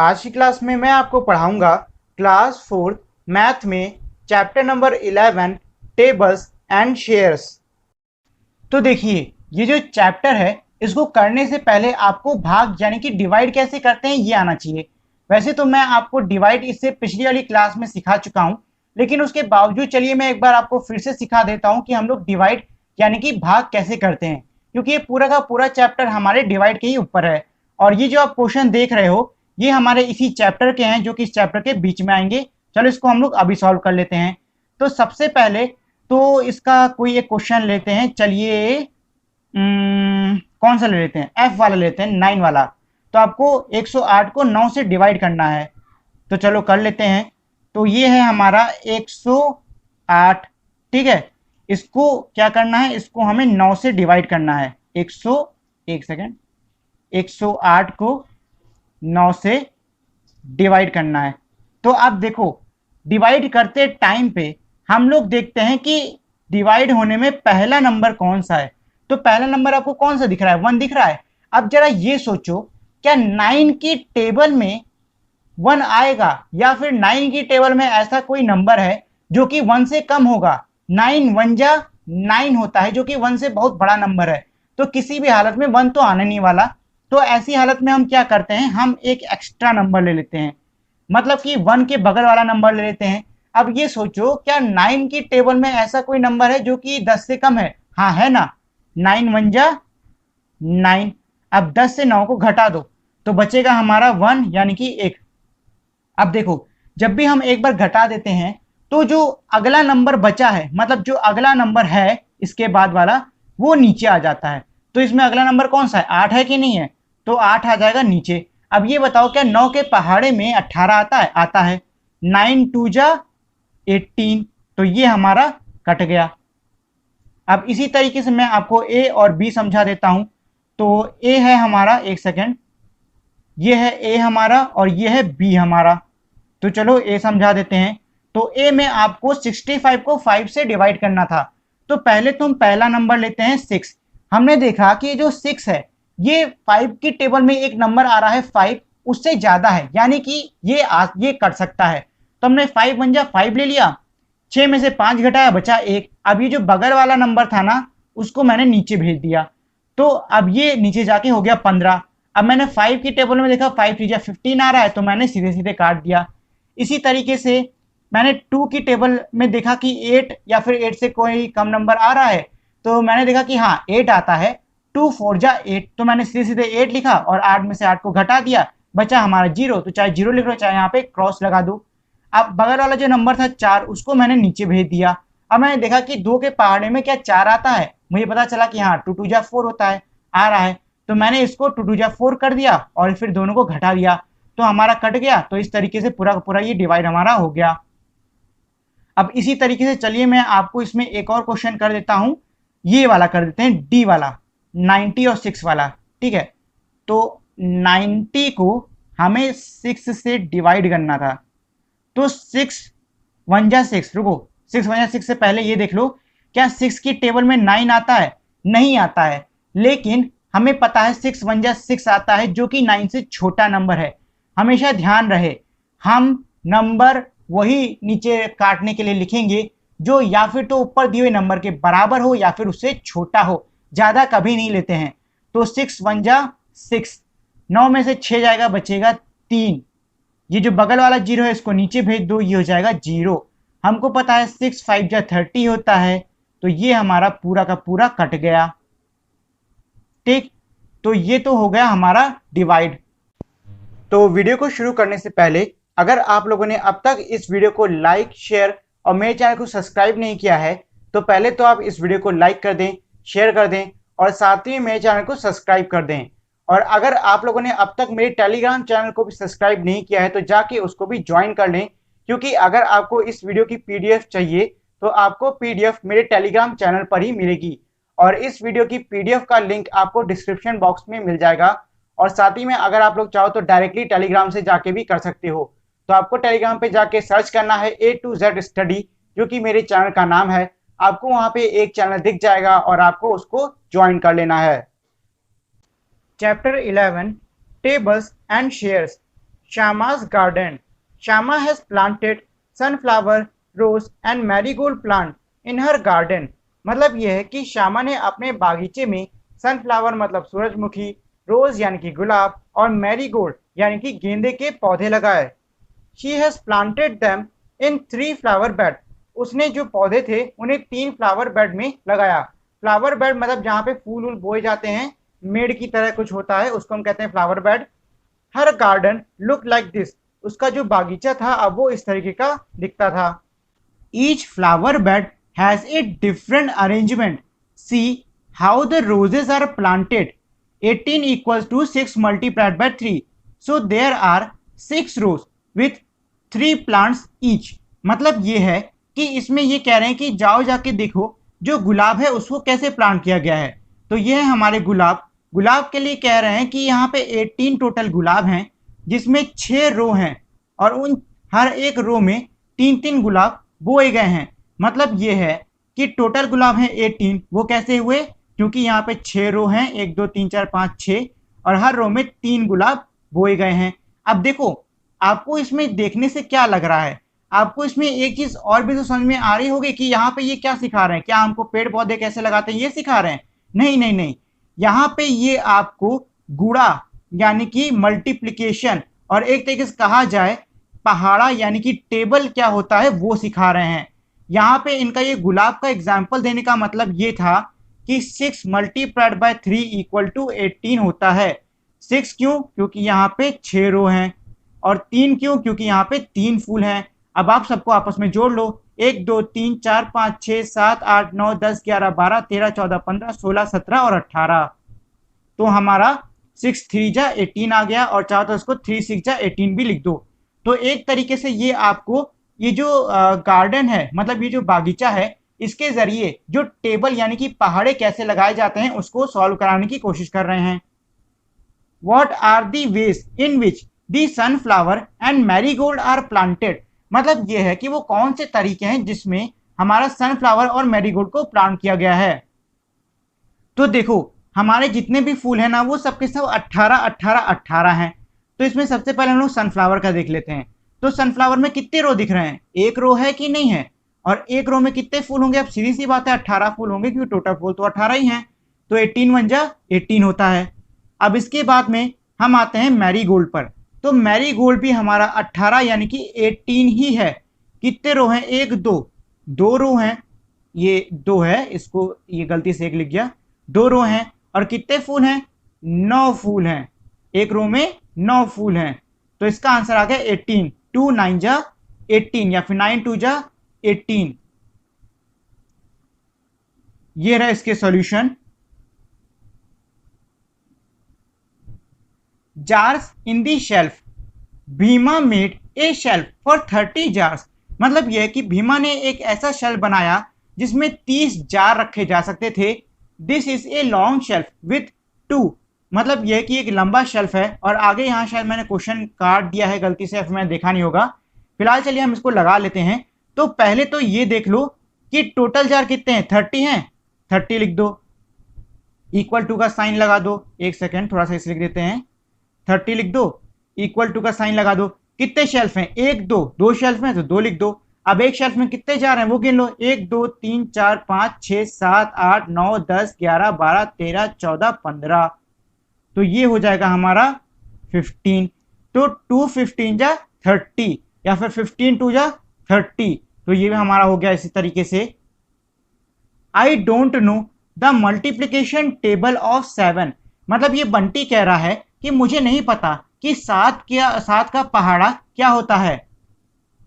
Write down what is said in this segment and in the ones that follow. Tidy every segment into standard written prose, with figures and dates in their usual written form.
आज की क्लास में मैं आपको पढ़ाऊंगा क्लास 4 मैथ में chapter number 11 tables and shares. तो देखिए, ये जो चैप्टर है इसको करने से पहले आपको भाग यानी कि डिवाइड कैसे करते हैं ये आना चाहिए। वैसे तो मैं आपको डिवाइड इससे पिछली वाली क्लास में सिखा चुका हूं, लेकिन उसके बावजूद चलिए मैं एक बार आपको फिर से सिखा देता हूं कि हम लोग डिवाइड यानी कि भाग कैसे करते हैं, क्योंकि ये पूरा का पूरा चैप्टर हमारे डिवाइड के ही ऊपर है। और ये जो आप क्वेश्चन देख रहे हो ये हमारे इसी चैप्टर के हैं जो कि इस चैप्टर के बीच में आएंगे। चलो इसको हम लोग अभी सॉल्व कर लेते हैं। तो सबसे पहले तो इसका कोई एक क्वेश्चन लेते हैं। चलिए कौन सा ले लेते हैं, एफ वाला लेते हैं, 9 वाला। तो आपको 108 को 9 से डिवाइड करना है, तो चलो कर लेते हैं। तो ये है हमारा 108, ठीक है। इसको क्या करना है, इसको हमें 9 से डिवाइड करना है। 108 को 9 से डिवाइड करना है। तो आप देखो, डिवाइड करते टाइम पे हम लोग देखते हैं कि डिवाइड होने में पहला नंबर कौन सा है। तो पहला नंबर आपको कौन सा दिख रहा है, 1 दिख रहा है। अब जरा ये सोचो, क्या 9 की टेबल में 1 आएगा या फिर 9 की टेबल में ऐसा कोई नंबर है जो कि 1 से कम होगा। 9 1 जा 9 होता है जो कि 1 से बहुत बड़ा नंबर है। तो किसी भी हालत में 1 तो आने नहीं वाला। तो ऐसी हालत में हम क्या करते हैं, हम एक एक्स्ट्रा नंबर ले लेते हैं, मतलब कि 1 के बगल वाला नंबर ले लेते हैं। अब ये सोचो, क्या 9 की टेबल में ऐसा कोई नंबर है जो कि 10 से कम है। हाँ है ना, 9 1 जा 9। अब 10 से 9 को घटा दो तो बचेगा हमारा 1 यानी कि 1। अब देखो, जब भी हम एक बार घटा देते हैं तो जो अगला नंबर बचा है, मतलब जो अगला नंबर है इसके बाद वाला, वो नीचे आ जाता है। तो इसमें अगला नंबर कौन सा है, 8 है कि नहीं है, तो 8 आ जाएगा नीचे। अब ये बताओ, क्या 9 के पहाड़े में 18 आता है, आता है। 9 2 जा 18, तो ये हमारा कट गया। अब इसी तरीके से मैं आपको ए और बी समझा देता हूं। तो ए है हमारा, एक सेकेंड, ये है ए हमारा और ये है बी हमारा। तो चलो ए समझा देते हैं। तो ए में आपको 65 को 5 से डिवाइड करना था। तो पहले तुम पहला नंबर लेते हैं 6। हमने देखा कि जो 6 है ये 5 की टेबल में एक नंबर आ रहा है 5, उससे ज्यादा है, यानी कि ये कट सकता है। तो हमने 5 1 जा 5 ले लिया, 6 में से 5 घटाया, बचा 1। अब ये जो बगल वाला नंबर था ना, उसको मैंने नीचे भेज दिया। तो अब ये नीचे जाके हो गया 15। अब मैंने 5 की टेबल में देखा 5 3 जा 15 आ रहा है, तो मैंने सीधे सीधे काट दिया। इसी तरीके से मैंने 2 की टेबल में देखा कि 8 या फिर 8 से कोई कम नंबर आ रहा है, तो मैंने देखा कि हाँ 8 आता है। 2 4 जा 8, तो मैंने सीधे सीधे 8 लिखा और 8 में से 8 को घटा दिया, बचा हमारा 0। तो चाहे 0 लिख लो चाहे यहाँ पे क्रॉस लगा दो। अब बगल वाला जो नंबर था 4, उसको मैंने नीचे भेज दिया। अब मैंने देखा कि 2 के पहाड़े में क्या 4 आता है, मुझे पता चला कि हाँ 2 2 जा 4 होता है, आ रहा है। तो मैंने इसको 2 2 जा 4 कर दिया और फिर दोनों को घटा दिया, तो हमारा कट गया। तो इस तरीके से पूरा का पूरा ये डिवाइड हमारा हो गया। अब इसी तरीके से चलिए मैं आपको इसमें एक और क्वेश्चन कर देता हूं, ये वाला कर देते हैं, डी वाला, 90 और 6 वाला, ठीक है। तो 90 को हमें 6 से डिवाइड करना था। तो 6 1 जा 6, रुको, 6 1 जा 6 से पहले ये देख लो, क्या 6 की टेबल में 9 आता है, नहीं आता है। लेकिन हमें पता है 6 1 जा 6 आता है जो कि 9 से छोटा नंबर है। हमेशा ध्यान रहे, हम नंबर वही नीचे काटने के लिए लिखेंगे जो या फिर तो ऊपर दिए हुए नंबर के बराबर हो या फिर उससे छोटा हो, ज्यादा कभी नहीं लेते हैं। तो 6 1 जा 6, 9 में से 6 जाएगा, बचेगा 3। ये जो बगल वाला 0 है इसको नीचे भेज दो, ये हो जाएगा 0। हमको पता है 6 5 जा 30 होता है, तो ये हमारा पूरा का पूरा कट गया, ठीक। तो ये तो हो गया हमारा डिवाइड। तो वीडियो को शुरू करने से पहले अगर आप लोगों ने अब तक इस वीडियो को लाइक शेयर और मेरे चैनल को सब्सक्राइब नहीं किया है, तो पहले तो आप इस वीडियो को लाइक कर दें, शेयर कर दें और साथ ही मेरे चैनल को सब्सक्राइब कर दें। और अगर आप लोगों ने अब तक मेरे टेलीग्राम चैनल को भी सब्सक्राइब नहीं किया है तो जाके उसको भी ज्वाइन कर लें, क्योंकि अगर आपको इस वीडियो की पीडीएफ चाहिए तो आपको पीडीएफ मेरे टेलीग्राम चैनल पर ही मिलेगी। और इस वीडियो की पीडीएफ का लिंक आपको डिस्क्रिप्शन बॉक्स में मिल जाएगा। और साथ ही में अगर आप लोग चाहो तो डायरेक्टली टेलीग्राम से जाके भी कर सकते हो। तो आपको टेलीग्राम पे जाके सर्च करना है A to Z स्टडी, जो कि मेरे चैनल का नाम है। आपको वहां पे एक चैनल दिख जाएगा और आपको उसको ज्वाइन कर लेना है। Chapter 11 tables and shares. Shama's garden. Shama has planted sunflower, rose and marigold plant in her garden. मतलब यह है कि श्यामा ने अपने बागीचे में सनफ्लावर मतलब सूरजमुखी, रोज यानी कि गुलाब और मैरीगोल्ड यानी कि गेंदे के पौधे लगाए। She has planted them in 3 flower bed. उसने जो पौधे थे उन्हें 3 फ्लावर बेड में लगाया। फ्लावर बेड मतलब जहाँ पे फूल वूल बोए जाते हैं, मेड़ की तरह कुछ होता है, उसको हम कहते हैं flower bed. Her garden look like this. उसका जो बागीचा था अब वो इस तरीके का दिखता था। Each flower bed has a different arrangement. See how the roses are planted. 18 equals to 6 multiplied by 3. So there are 6 rows with 3 plants each. मतलब ये है कि इसमें ये कह रहे हैं कि जाओ जाके देखो जो गुलाब है उसको कैसे प्लांट किया गया है। तो ये है हमारे गुलाब। गुलाब के लिए कह रहे हैं कि यहाँ पे 18 टोटल गुलाब हैं जिसमें 6 रो हैं और उन हर एक रो में 3-3 गुलाब बोए गए हैं। मतलब ये है कि टोटल गुलाब हैं 18। वो कैसे हुए? क्योंकि यहाँ पे 6 रो हैं, 1 2 3 4 5 6 और हर रो में 3 गुलाब बोए गए हैं। अब देखो आपको इसमें देखने से क्या लग रहा है, आपको इसमें एक चीज और भी तो समझ में आ रही होगी कि यहाँ पे ये क्या सिखा रहे हैं। क्या हमको पेड़ पौधे कैसे लगाते हैं ये सिखा रहे हैं? नहीं नहीं नहीं, यहाँ पे ये आपको गुणा यानी कि मल्टीप्लिकेशन और एक तरीके से कहा जाए पहाड़ा यानी कि टेबल क्या होता है वो सिखा रहे हैं। यहाँ पे इनका ये गुलाब का एग्जाम्पल देने का मतलब ये था कि 6 मल्टीप्लाइड बाय 3 इक्वल टू 18 होता है। 6 क्यों? क्योंकि यहाँ पे 6 रो हैं और 3 क्यों? क्योंकि यहाँ पे 3 फूल हैं। अब आप सबको आपस में जोड़ लो, 1 2 3 4 5 6 7 8 9 10 11 12 13 14 15 16 17 और 18। तो हमारा 6 3 जा 18 आ गया और चाहो तो इसको 3 6 जा 18 भी लिख दो। तो एक तरीके से ये आपको ये जो गार्डन है मतलब ये जो बागीचा है इसके जरिए जो टेबल यानी कि पहाड़े कैसे लगाए जाते हैं उसको सॉल्व कराने की कोशिश कर रहे हैं। What are the ways in which the sunflower and marigold are planted? मतलब ये है कि वो कौन से तरीके हैं जिसमें हमारा सनफ्लावर और मैरीगोल्ड को प्लांट किया गया है। तो देखो हमारे जितने भी फूल हैं ना वो सबके सब 18 18 18 हैं। तो इसमें सबसे पहले हम लोग सनफ्लावर का देख लेते हैं। तो सनफ्लावर में कितने रो दिख रहे हैं? एक रो है कि नहीं है? और एक रो में कितने फूल होंगे? अब सीधी सी बात है 18 फूल होंगे क्योंकि टोटल फूल तो 18 ही हैं। तो 18 1 जा 18 होता है। अब इसके बाद में हम आते हैं मैरीगोल्ड पर। तो मैरीगोल्ड भी हमारा 18 यानी कि 18 ही है। कितने रो हैं? 1 2 2 रो हैं, ये 2 है, इसको ये गलती से 1 लिख गया। 2 रो हैं और कितने फूल हैं? 9 फूल हैं। एक रो में 9 फूल हैं। तो इसका आंसर आ गया 18। 2 9 जा 18 या फिर 9 2 जा 18। ये रहा इसके solution. jars in the shelf. Bhima made a shelf for 30 jars. मतलब यह कि भीमा ने एक ऐसा शेल्फ बनाया जिसमें 30 जार रखे जा सकते थे। This is a long shelf with 2। मतलब यह कि एक लंबा शेल्फ है और आगे यहाँ शायद मैंने क्वेश्चन काट दिया है गलती से, फिर मैंने देखा नहीं होगा। फिलहाल चलिए हम इसको लगा लेते हैं। तो पहले तो ये देख लो कि टोटल जार कितने हैं? 30 हैं। 30 लिख दो, इक्वल टू का साइन लगा दो। एक सेकेंड थोड़ा सा इसे लिख देते हैं। 30 लिख दो, इक्वल टू का साइन लगा दो। कितने शेल्फ हैं? 1 2 2 शेल्फ में तो 2 लिख दो। अब एक शेल्फ में कितने जार हैं वो गिन लो। 1 2 3 4 5 6 7 8 9 10 11 12 13 14 15। तो ये हो जाएगा हमारा 15। तो 2 15 जा 30 या फिर 15 2 जा 30। तो ये भी हमारा हो गया इसी तरीके से। I don't know the multiplication table of 7। मतलब ये बंटी कह रहा है कि मुझे नहीं पता कि 7 का पहाड़ा क्या होता है।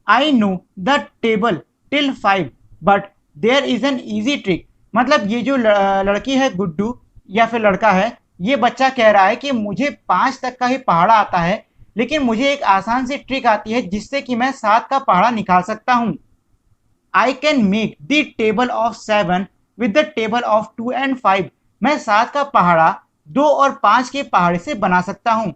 I know the table till 5 but there is an easy trick. मतलब ये जो लड़की है गुड्डू या फिर लड़का है, ये बच्चा कह रहा है कि मुझे 5 तक का ही पहाड़ा आता है लेकिन मुझे एक आसान सी ट्रिक आती है जिससे कि मैं 7 का पहाड़ा निकाल सकता हूं। I can make the table of 7 with the table of 2 and 5। मैं 7 का पहाड़ा 2 और 5 के पहाड़े से बना सकता हूं।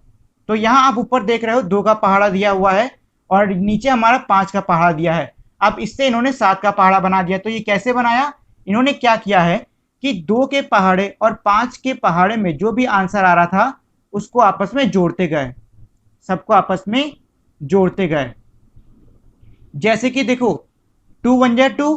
तो यहां आप ऊपर देख रहे हो 2 का पहाड़ा दिया हुआ है और नीचे हमारा 5 का पहाड़ा दिया है। अब इससे इन्होंने 7 का पहाड़ा बना दिया। तो ये कैसे बनाया? इन्होंने क्या किया है कि 2 के पहाड़े और 5 के पहाड़े में जो भी आंसर आ रहा था उसको आपस में जोड़ते गए। सबको आपस में जोड़ते गए। जैसे कि देखो 2 1 जा 2,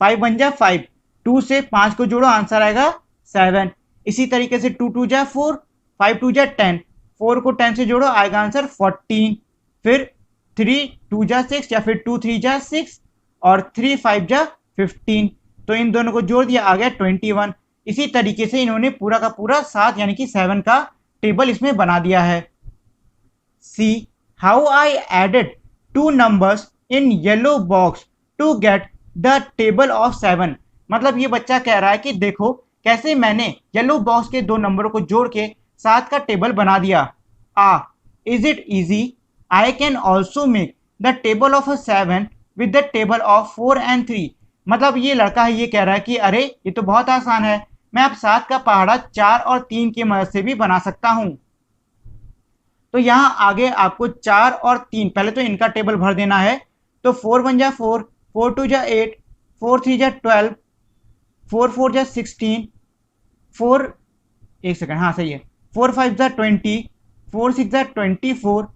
5 1 जा 5, 2 से 5 को जोड़ो आंसर आएगा 7। इसी तरीके से 2 2 जा 4, 5 2 जा 10, 4 को 10 से जोड़ो आएगा आंसर 14। फिर 3 2 जा 6 या फिर 2 3 जा 6 और 3 5 जा 15, तो इन दोनों को जोड़ दिया आ गया 21। इसी तरीके से इन्होंने पूरा का पूरा 7 यानी कि 7 का टेबल इसमें बना दिया है। See how I added two numbers in yellow box to get the table of 7। मतलब ये बच्चा कह रहा है कि देखो कैसे मैंने येलो बॉक्स के दो नंबरों को जोड़ के 7 का टेबल बना दिया। Is it easy? I can also make the table of 7 with the table of 4 and 3। मतलब ये लड़का है ये कह रहा है कि अरे ये तो बहुत आसान है, मैं अब 7 का पहाड़ा 4 और 3 की मदद से भी बना सकता हूं। तो यहां आगे आपको 4 और 3 पहले तो इनका टेबल भर देना है। तो 4 1 जा 4, 4 2 जा 8, 4 3 जा 12, 4 4 जा 16, 4 एक सेकंड हाँ सही है, 4 5 जा 20, 4 6 जा 24,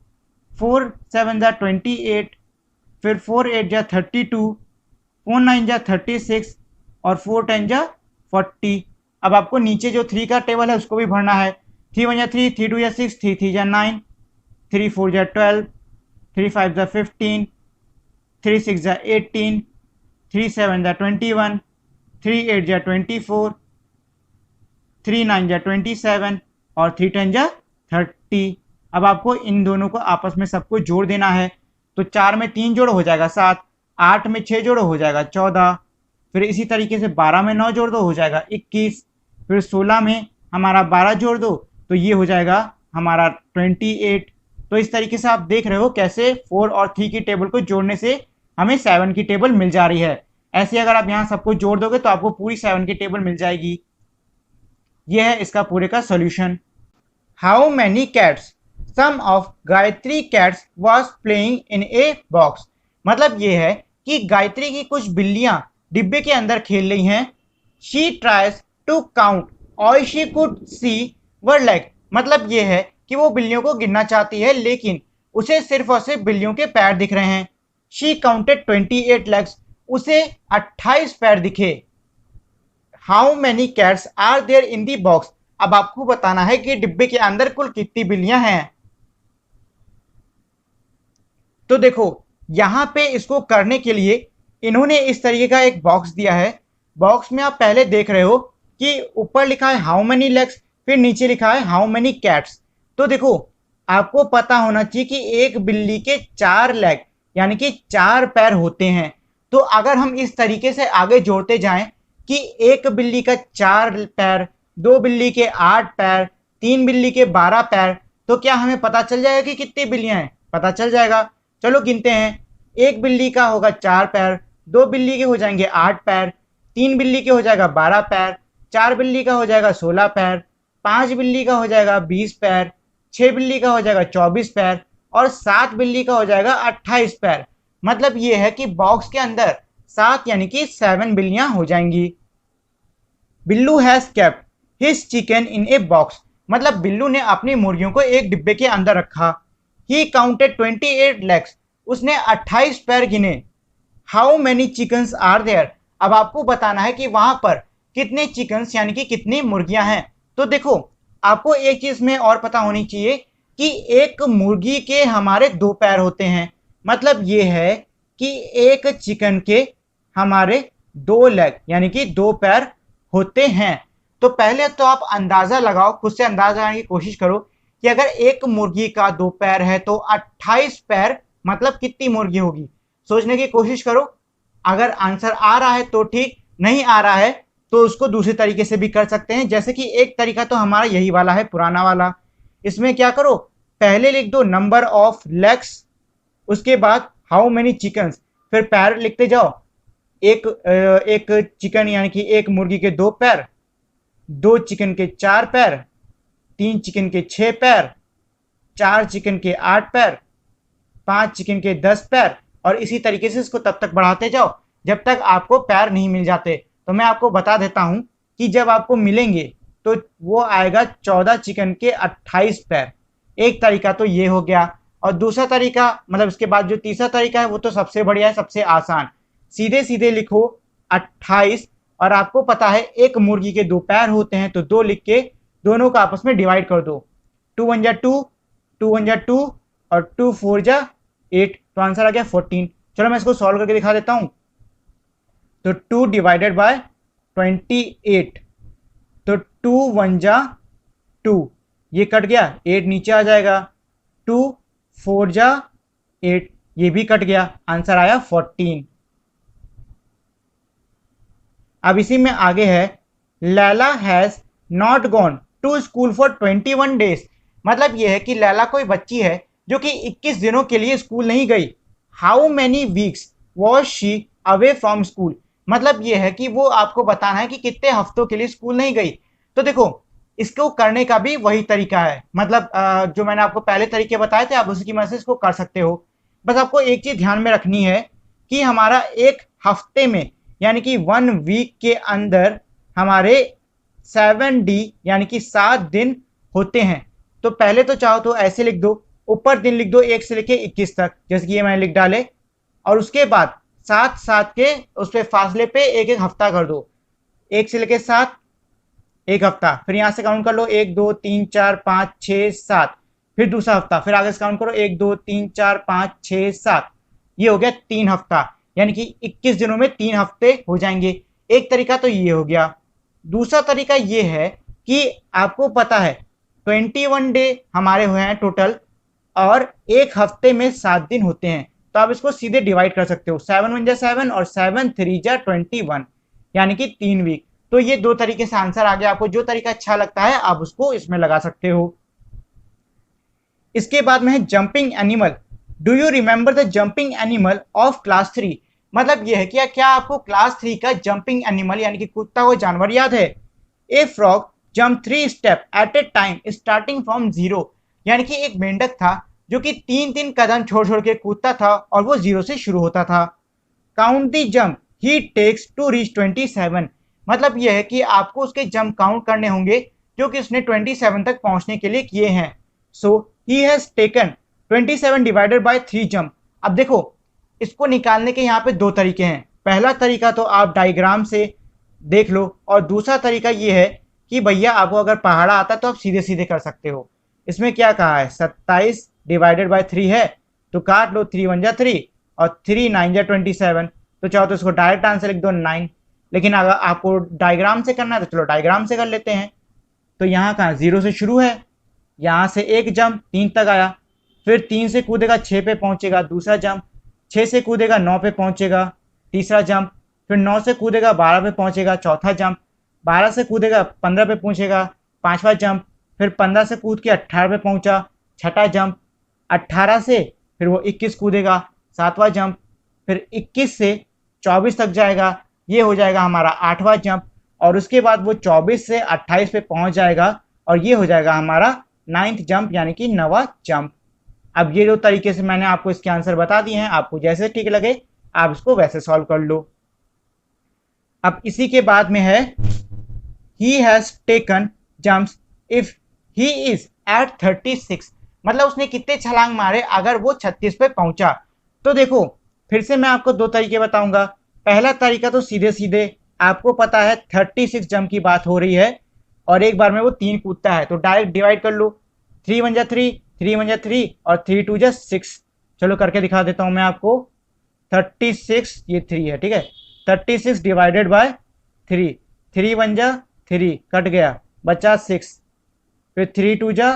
4 7 जा 28, फिर 4 8 जा 32, 4 9 जा 36 और 4 10 जा 40। अब आपको नीचे जो 3 का टेबल है उसको भी भरना है। 3 1 जा 3, 3 2 जा 6, 3 3 जा 9, 3 4 जा 12, 3 5 जा 15, 3 6 जा 18, 3 7 जा 21, 3 8 जा 24, 3 9 जा 27 और 3 10 जा 30। अब आपको इन दोनों को आपस में सबको जोड़ देना है। तो 4 में 3 जोड़ो हो जाएगा 7, 8 में 6 जोड़ो हो जाएगा 14, फिर इसी तरीके से 12 में 9 जोड़ दो हो जाएगा 21, फिर 16 में हमारा 12 जोड़ दो तो ये हो जाएगा हमारा 28। तो इस तरीके से आप देख रहे हो कैसे 4 और 3 की टेबल को जोड़ने से हमें 7 की टेबल मिल जा रही है। ऐसे अगर आप यहाँ सबको जोड़ दोगे तो आपको पूरी 7 की टेबल मिल जाएगी। यह है इसका पूरे का solution. How many cats some of Gayatri cats was playing in a box. मतलब ये है कि गायत्री की कुछ बिल्लियां डिब्बे के अंदर खेल रही हैं। शी ट्राइज टू काउंट और she could see were leg. मतलब ये है कि वो बिल्लियों को गिनना चाहती है लेकिन उसे सिर्फ और सिर्फ बिल्लियों के पैर दिख रहे हैं। She counted 28 legs. उसे 28 पैर दिखे। How many cats are there in the box. अब आपको बताना है कि डिब्बे के अंदर कुल कितनी बिल्लियां हैं। तो देखो यहां पे इसको करने के लिए इन्होंने इस तरीके का एक बॉक्स दिया है। बॉक्स में आप पहले देख रहे हो कि ऊपर लिखा है हाउ मैनी लेग्स, फिर नीचे लिखा है हाउ मैनी कैट्स। तो देखो आपको पता होना चाहिए कि एक बिल्ली के 4 लेग यानी कि 4 पैर होते हैं। तो अगर हम इस तरीके से आगे जोड़ते जाएं कि एक बिल्ली का 4 पैर, 2 बिल्ली के 8 पैर, 3 बिल्ली के 12 पैर, तो क्या हमें पता चल जाएगा कि कितनी बिल्लियां हैं? पता चल जाएगा। चलो गिनते हैं। एक बिल्ली का होगा 4 पैर, 2 बिल्ली के हो जाएंगे 8 पैर, 3 बिल्ली के हो जाएगा 12 पैर, 4 बिल्ली का हो जाएगा 16 पैर, 5 बिल्ली का हो जाएगा 20 पैर, 6 बिल्ली का हो जाएगा 24 पैर और 7 बिल्ली का हो जाएगा 28 पैर। मतलब ये है कि बॉक्स के अंदर 7 यानी कि 7 बिल्लियां हो जाएंगी। Billu has kept his chicken in a box. मतलब बिल्लू ने अपनी मुर्गियों को एक डिब्बे के अंदर रखा। He counted 28 legs. उसने 28 पैर गिने। How many chickens are there. अब आपको बताना है कि वहां पर कितने चिकन्स यानी कि कितनी मुर्गियां हैं। तो देखो आपको एक चीज में और पता होनी चाहिए कि एक मुर्गी के हमारे 2 पैर होते हैं। मतलब ये है कि एक चिकन के हमारे 2 लेग यानी कि 2 पैर होते हैं। तो पहले तो आप अंदाजा लगाओ, खुद से अंदाजा लगाने की कोशिश करो कि अगर एक मुर्गी का 2 पैर है तो 28 पैर मतलब कितनी मुर्गी होगी। सोचने की कोशिश करो। अगर आंसर आ रहा है तो ठीक, नहीं आ रहा है तो उसको दूसरे तरीके से भी कर सकते हैं। जैसे कि एक तरीका तो हमारा यही वाला है, पुराना वाला। इसमें क्या करो, पहले लिख दो नंबर ऑफ लेग्स, उसके बाद हाउ मेनी चिकन्स, फिर पैर लिखते जाओ। एक चिकन यानी कि एक मुर्गी के 2 पैर, 2 चिकन के 4 पैर, 3 चिकन के 6 पैर, 4 चिकन के 8 पैर, 5 चिकन के 10 पैर और इसी तरीके से इसको तब तक बढ़ाते जाओ जब तक आपको पैर नहीं मिल जाते। तो मैं आपको बता देता हूं कि जब आपको मिलेंगे तो वो आएगा 14 चिकन के 28 पैर। एक तरीका तो ये हो गया। और दूसरा तरीका मतलब इसके बाद जो तीसरा तरीका है वो तो सबसे बढ़िया है, सबसे आसान। सीधे सीधे लिखो 28 और आपको पता है एक मुर्गी के 2 पैर होते हैं तो 2 लिख के दोनों को आपस में डिवाइड कर दो। 2 1 जा 2, 2 1 जा 2 और 2 4 जा 8, तो आंसर आ गया 14। चलो मैं इसको सॉल्व करके दिखा देता हूं। तो 2 डिवाइडेड बाय 28, तो 2 1 जा 2, ये कट गया, 8 नीचे आ जाएगा। 2 4 जा 8, ये भी कट गया, आंसर आया 14। अब इसी में आगे है Laila has not gone to school for 21 days. मतलब यह है कि लैला कोई बच्ची है जो कि 21 दिनों के लिए स्कूल नहीं गई। How many weeks was she away from school. मतलब यह है कि वो आपको बताना है कि कितने हफ्तों के लिए स्कूल नहीं गई। तो देखो इसको करने का भी वही तरीका है, मतलब जो मैंने आपको पहले तरीके बताए थे आप उसी की मदद से इसको कर सकते हो। बस आपको एक चीज ध्यान में रखनी है कि हमारा एक हफ्ते में यानी कि 1 वीक के अंदर हमारे 7 डी यानी कि 7 दिन होते हैं। तो पहले तो चाहो तो ऐसे लिख दो, ऊपर दिन लिख दो 1 से लेके 21 तक, जैसे कि ये मैंने लिख डाले, और उसके बाद 7 7 के उस पे फासले पे एक एक हफ्ता कर दो। 1 से लेके 7 एक हफ्ता, फिर यहां से काउंट कर लो 1 2 3 4 5 6 7, फिर दूसरा हफ्ता, फिर आगे से काउंट करो 1 2 3 4 5 6 7, ये हो गया 3 हफ्ता, यानी कि 21 दिनों में 3 हफ्ते हो जाएंगे। एक तरीका तो ये हो गया। दूसरा तरीका ये है कि आपको पता है 21 डे हमारे हुए हैं टोटल और एक हफ्ते में 7 दिन होते हैं, तो आप इसको सीधे डिवाइड कर सकते हो। 7 1 जा 7 और 7 3 जा 21, यानी कि 3 वीक। तो ये दो तरीके से आंसर आ गया। आपको जो तरीका अच्छा लगता है आप उसको इसमें लगा सकते हो। इसके बाद में है jumping animal. Do you remember the jumping animal of class 3। मतलब यह है कि क्या आपको क्लास 3 का जंपिंग एनिमल यानी कि कूदता हुआ जानवर याद है। ए frog jump 3 step at a time starting from 0। यानी कि एक मेंढक था जो कि 3 कदम छोड़ छोड़ के कूदता था और वो 0 से शुरू होता था। Count the jump he takes to reach 27। मतलब यह है कि आपको उसके जंप काउंट करने होंगे जो कि उसने 27 तक पहुंचने के लिए किए हैं। So he has taken 27 divided by 3 jump. अब देखो इसको निकालने के यहाँ पे 2 तरीके हैं। पहला तरीका तो आप डायग्राम से देख लो और दूसरा तरीका ये है कि भैया आपको अगर पहाड़ा आता तो आप सीधे सीधे कर सकते हो। इसमें क्या कहा है 27 डिवाइडेड बाय 3 है तो काट लो, 3 1 जा 3 और 3 9 जा 27। तो चाहो तो इसको डायरेक्ट आंसर लिख दो 9, लेकिन अगर आपको डायग्राम से करना है तो चलो डायग्राम से कर लेते हैं। तो यहाँ कहाँ 0 से शुरू है, यहाँ से एक जंप 3 तक आया, फिर 3 से कूदेगा 6 पे पहुंचेगा दूसरा जंप, 6 से कूदेगा 9 पे पहुंचेगा तीसरा जंप, फिर 9 से कूदेगा 12 पे पहुंचेगा चौथा जंप, 12 से कूदेगा 15 पे पहुंचेगा पांचवा जंप, फिर 15 से कूद के 18 पे पहुंचा छठा जंप, 18 से फिर वो 21 कूदेगा सातवां जंप, फिर 21 से 24 तक जाएगा, ये हो जाएगा हमारा 8वां जंप, और उसके बाद वो 24 से 28 पे पहुंच जाएगा और ये हो जाएगा हमारा 9th जंप यानी कि 9वां जंप। अब ये 2 तरीके से मैंने आपको इसके आंसर बता दिए हैं, आपको जैसे ठीक लगे आप इसको वैसे सॉल्व कर लो। अब इसी के बाद में है he has taken jumps if he is at 36। मतलब उसने कितने छलांग मारे अगर वो 36 पे पहुंचा। तो देखो फिर से मैं आपको 2 तरीके बताऊंगा। पहला तरीका तो सीधे सीधे आपको पता है 36 जंप की बात हो रही है और एक बार में वो 3 कूदता है तो डायरेक्ट डिवाइड कर लो, 3 1 जा 3, 3 1 जा 3 और 3 2 जा 6। चलो करके दिखा देता हूं मैं आपको। 36 ये 3 है, ठीक है, 36 डिवाइडेड बाय 3, 3 1 जा 3 कट गया बचा 6, फिर 3 2 जा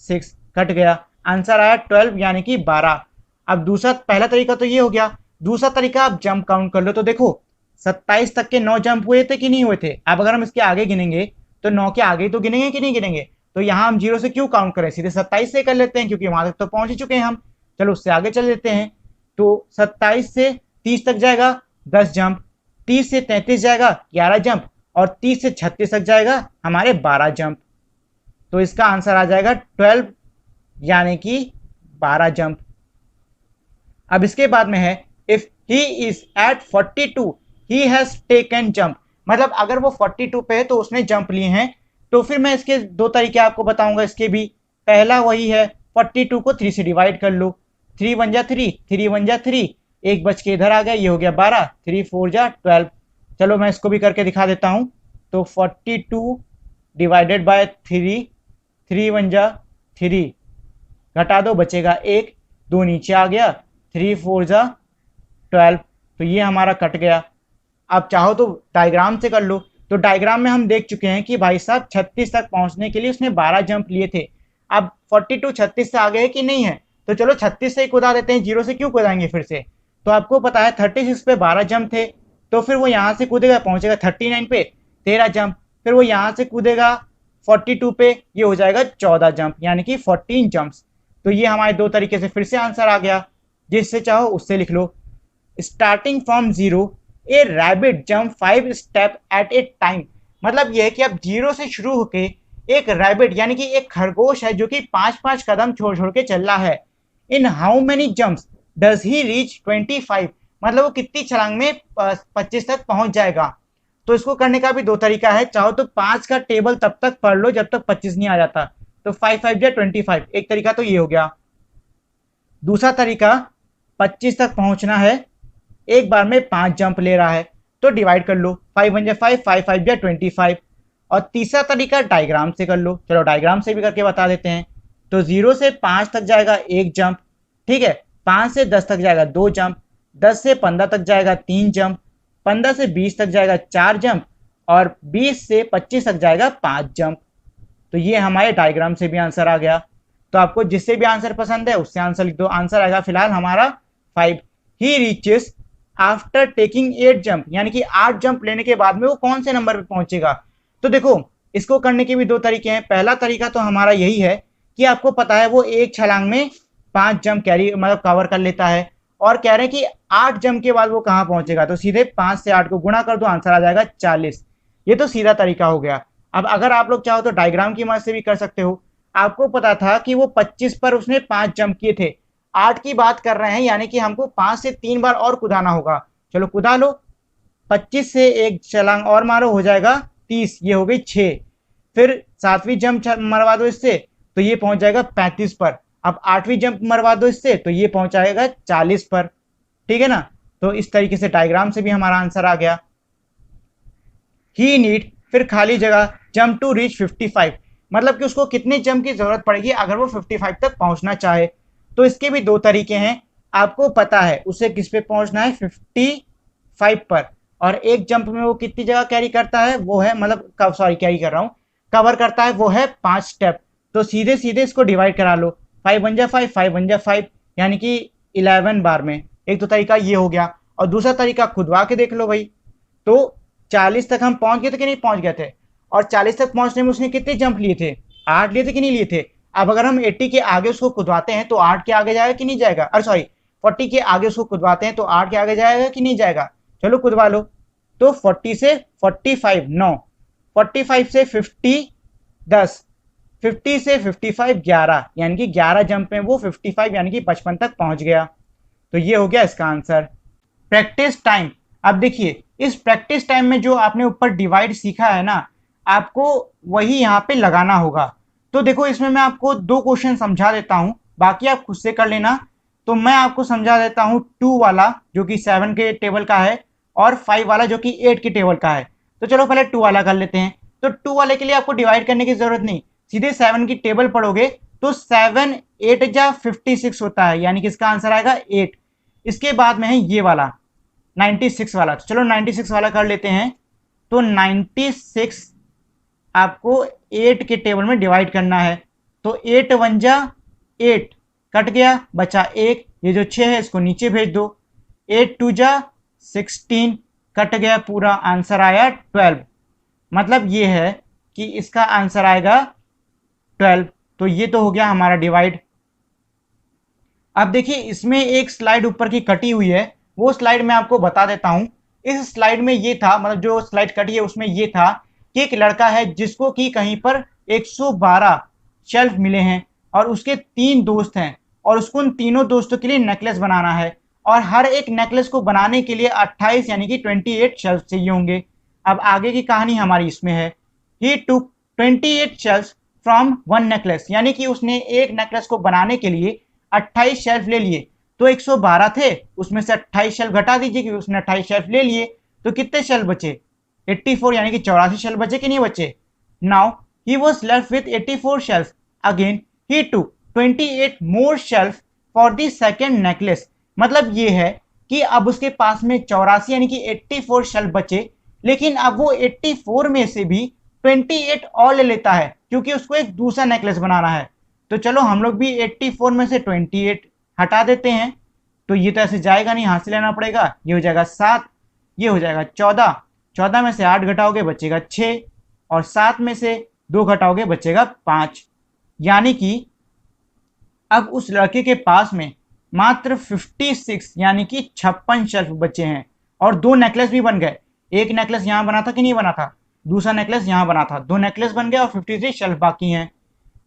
6 कट गया, आंसर आया 12 यानी कि 12। अब दूसरा पहला तरीका तो ये हो गया। दूसरा तरीका आप जंप काउंट कर लो। तो देखो 27 तक के 9 जंप हुए थे कि नहीं हुए थे। अब अगर हम इसके आगे गिनेंगे तो 9 के आगे तो गिनेंगे कि नहीं गिनेंगे। तो यहाँ हम 0 से क्यों काउंट करें, सीधे 27 से कर लेते हैं क्योंकि वहां तक तो पहुंच ही चुके हैं हम। चलो उससे आगे चल लेते हैं। तो 27 से 30 तक जाएगा 10 जंप, 30 से 33 जाएगा 11 जंप और 30 से 36 तक जाएगा हमारे 12 जंप। तो इसका आंसर आ जाएगा 12 यानी कि 12 जंप। अब इसके बाद में है if he is at 42 he has taken jump. मतलब अगर वो 42 पे है तो उसने जंप लिए हैं। तो फिर मैं इसके 2 तरीके आपको बताऊंगा इसके भी। पहला वही है 42 को 3 से डिवाइड कर लो, 3 1 जा 3, 3 1 जा 3, एक बच के इधर आ गया, ये हो गया 12, 3 4 जा 12। चलो मैं इसको भी करके दिखा देता हूँ। तो 42 डिवाइडेड बाय 3, 3 1 जा 3, घटा दो बचेगा 1, 2 नीचे आ गया, 3 4 जा 12, तो ये हमारा कट गया। अब चाहो तो डायग्राम से कर लो। तो डायग्राम में हम देख चुके हैं कि भाई साहब 36 तक पहुंचने के लिए उसने 12 जंप लिए थे। अब 42 36 से आगे है कि नहीं है, तो चलो 36 से ही कुदा देते हैं, 0 से क्यों कुदाएंगे फिर से। तो आपको पता है 36 पे 12 जंप थे, तो फिर वो यहाँ से कूदेगा, पहुंचेगा 39 पे 13 जंप, फिर वो यहाँ से कूदेगा 42 पे, ये हो जाएगा 14 जंप, यानी कि 14 जंप्स। तो ये हमारे दो तरीके से फिर से आंसर आ गया, जिससे चाहो उससे लिख लो। Starting from zero a rabbit jump 5 step at a time, मतलब ये है कि अब जीरो से शुरू होके एक रैबिट यानी कि एक खरगोश है जो कि 5-5 कदम छोड़ छोड़ के चल रहा है। In how many jumps does he reach 25, मतलब वो कितनी छलांग में 25 तक पहुंच जाएगा। तो इसको करने का भी दो तरीका है, चाहो तो 5 का टेबल तब तक पढ़ लो जब तक 25 नहीं आ जाता, तो 5 5 जा 25, एक तरीका तो ये हो गया। दूसरा तरीका 25 तक पहुंचना है, एक बार में 5 जंप ले रहा है, तो डिवाइड कर लो, 5 1 जा 5, 5 5 जा 25। और तीसरा तरीका डायग्राम से कर लो, चलो डायग्राम से भी करके बता देते हैं। तो 0 से 5 तक जाएगा 1 जंप, ठीक है, 5 से 10 तक जाएगा 2 जंप, 10 से 15 तक जाएगा 3 जंप, 15 से 20 तक जाएगा 4 जंप, और 20 से 25 तक जाएगा 5 जंप। तो ये हमारे डायग्राम से भी आंसर आ गया। तो आपको जिससे भी आंसर पसंद है उससे आंसर लिख दो। आंसर आएगा फिलहाल हमारा 5। He reaches after taking 8 jump, यानी कि 8 जंप लेने के बाद में वो कौन से नंबर पे पहुंचेगा। तो देखो इसको करने के भी दो तरीके हैं। पहला तरीका तो हमारा यही है कि आपको पता है वो एक छलांग में 5 जंप कैरी मतलब कवर कर लेता है, और कह रहे हैं कि 8 जंप के बाद वो कहां पहुंचेगा, तो सीधे 5 से 8 को गुणा कर दो, आंसर आ जाएगा 40। ये तो सीधा तरीका हो गया। अब अगर आप लोग चाहो तो डायग्राम की मदद से भी कर सकते हो। आपको पता था कि वो 25 पर उसने 5 जंप किए थे, 8 की बात कर रहे हैं, यानी कि हमको 5 से 3 बार और कुदाना होगा। चलो कुदा लो, 25 से एक छलांग और मारो, हो जाएगा 30, ये हो गई 6। फिर 7वीं जंप मरवा दो इससे, तो ये पहुंच जाएगा 35 पर। अब 8वीं जंप मरवा दो इससे, तो ये पहुंच जाएगा 40 पर, ठीक है ना। तो इस तरीके से डायग्राम से भी हमारा आंसर आ गया। ही नीड, फिर खाली जगह, जंप टू रीच 55, मतलब कि उसको कितने जंप की जरूरत पड़ेगी अगर वो 55 तक पहुंचना चाहे। तो इसके भी दो तरीके हैं। आपको पता है उसे किस पे पहुंचना है, 55 पर, और एक जंप में वो कितनी जगह कैरी करता है, वो है मतलब कैरी कर रहा हूं, कवर करता है, वो है 5 स्टेप। तो सीधे सीधे इसको डिवाइड करा लो, 5 1 जा 5, 5 1 जा 5, यानी कि 11 बार में। एक तो तरीका ये हो गया, और दूसरा तरीका खुदवा के देख लो भाई। तो 40 तक हम पहुंच गए थे कि नहीं पहुंच गए थे, और 40 तक पहुंचने में उसने कितने जंप लिए थे, 8 लिए थे कि नहीं लिए थे। अब अगर हम 80 के आगे उसको कुदवाते हैं तो 8 के आगे जाएगा कि नहीं जाएगा, अरे सॉरी 40 के आगे उसको कुदवाते हैं तो 8 के आगे जाएगा कि नहीं जाएगा। चलो कुदवा लो। तो 40 से 45 9, 45 से 50 10, 50 से 55 11, यानी कि 11 जंप में वो 55 यानी कि 55 तक पहुंच गया। तो ये हो गया इसका आंसर। प्रैक्टिस टाइम, अब देखिए इस प्रैक्टिस टाइम में जो आपने ऊपर डिवाइड सीखा है ना, आपको वही यहाँ पे लगाना होगा। तो देखो इसमें मैं आपको 2 क्वेश्चन समझा देता हूं, बाकी आप खुद से कर लेना। तो मैं आपको समझा देता हूं 2 वाला जो कि 7 के टेबल का है, और 5 वाला जो कि 8 के टेबल का है। तो चलो पहले 2 वाला कर लेते हैं। तो 2 वाले के लिए आपको डिवाइड करने की जरूरत नहीं, सीधे 7 की टेबल पढ़ोगे तो 7 8 जा 56 होता है, यानी कि इसका आंसर आएगा 8। इसके बाद में है ये वाला 96 वाला, तो चलो 96 वाला कर लेते हैं। तो 96 आपको 8 के टेबल में डिवाइड करना है। तो 8 1 जा 8, कट गया बचा 1, ये जो 6 है इसको नीचे भेज दो। 8 2 जा 16, कट गया पूरा, आंसर आया 12। मतलब ये है कि इसका आंसर आएगा 12। तो ये तो हो गया हमारा डिवाइड। अब देखिए इसमें एक स्लाइड ऊपर की कटी हुई है, वो स्लाइड मैं आपको बता देता हूं। इस स्लाइड में ये था, मतलब जो स्लाइड कटी है उसमें ये था कि एक लड़का है जिसको कि कहीं पर 112 शेल्फ मिले हैं, और उसके 3 दोस्त हैं, और उसको उन तीनों दोस्तों के लिए नेकलेस बनाना है, और हर एक नेकलेस को बनाने के लिए 28 यानी कि 28 शेल्फ चाहिए होंगे। अब आगे की कहानी हमारी इसमें है। ही टुक 28 शेल्फ फ्रॉम वन नेकलेस, यानी कि उसने एक नेकलेस को बनाने के लिए 28 शेल्फ ले लिए। तो 112 थे, उसमें से 28 शेल्फ घटा दीजिए क्योंकि उसने 28 शेल्फ ले लिए, तो कितने शेल्फ बचे? 84, यानी कि 84 शेल्फ बचे कि नहीं बचे? Now he was left with 84 shelf. Again he took 28 more shelf for the second necklace. मतलब ये है कि अब उसके पास में 84 यानी कि 84 शेल्फ बचे, लेकिन अब वो 84 में से भी 28 और ले लेता है क्योंकि उसको एक दूसरा नेकलेस बनाना है। तो चलो हम लोग भी 84 में से 28 हटा देते हैं। तो ये तो ऐसे जाएगा नहीं, हाथ से लेना पड़ेगा। ये हो जाएगा 7, ये हो जाएगा 14, 14 में से 8 घटाओगे बचेगा 6, और 7 में से 2 घटाओगे बचेगा 5। यानी कि अब उस लड़के के पास में मात्र 56 यानी कि 56 शेल्फ बचे हैं, और 2 नेकलेस भी बन गए। एक नेकलेस यहां बना था कि नहीं बना था, दूसरा नेकलेस यहां बना था, 2 नेकलेस बन गए और 53 शेल्फ बाकी हैं।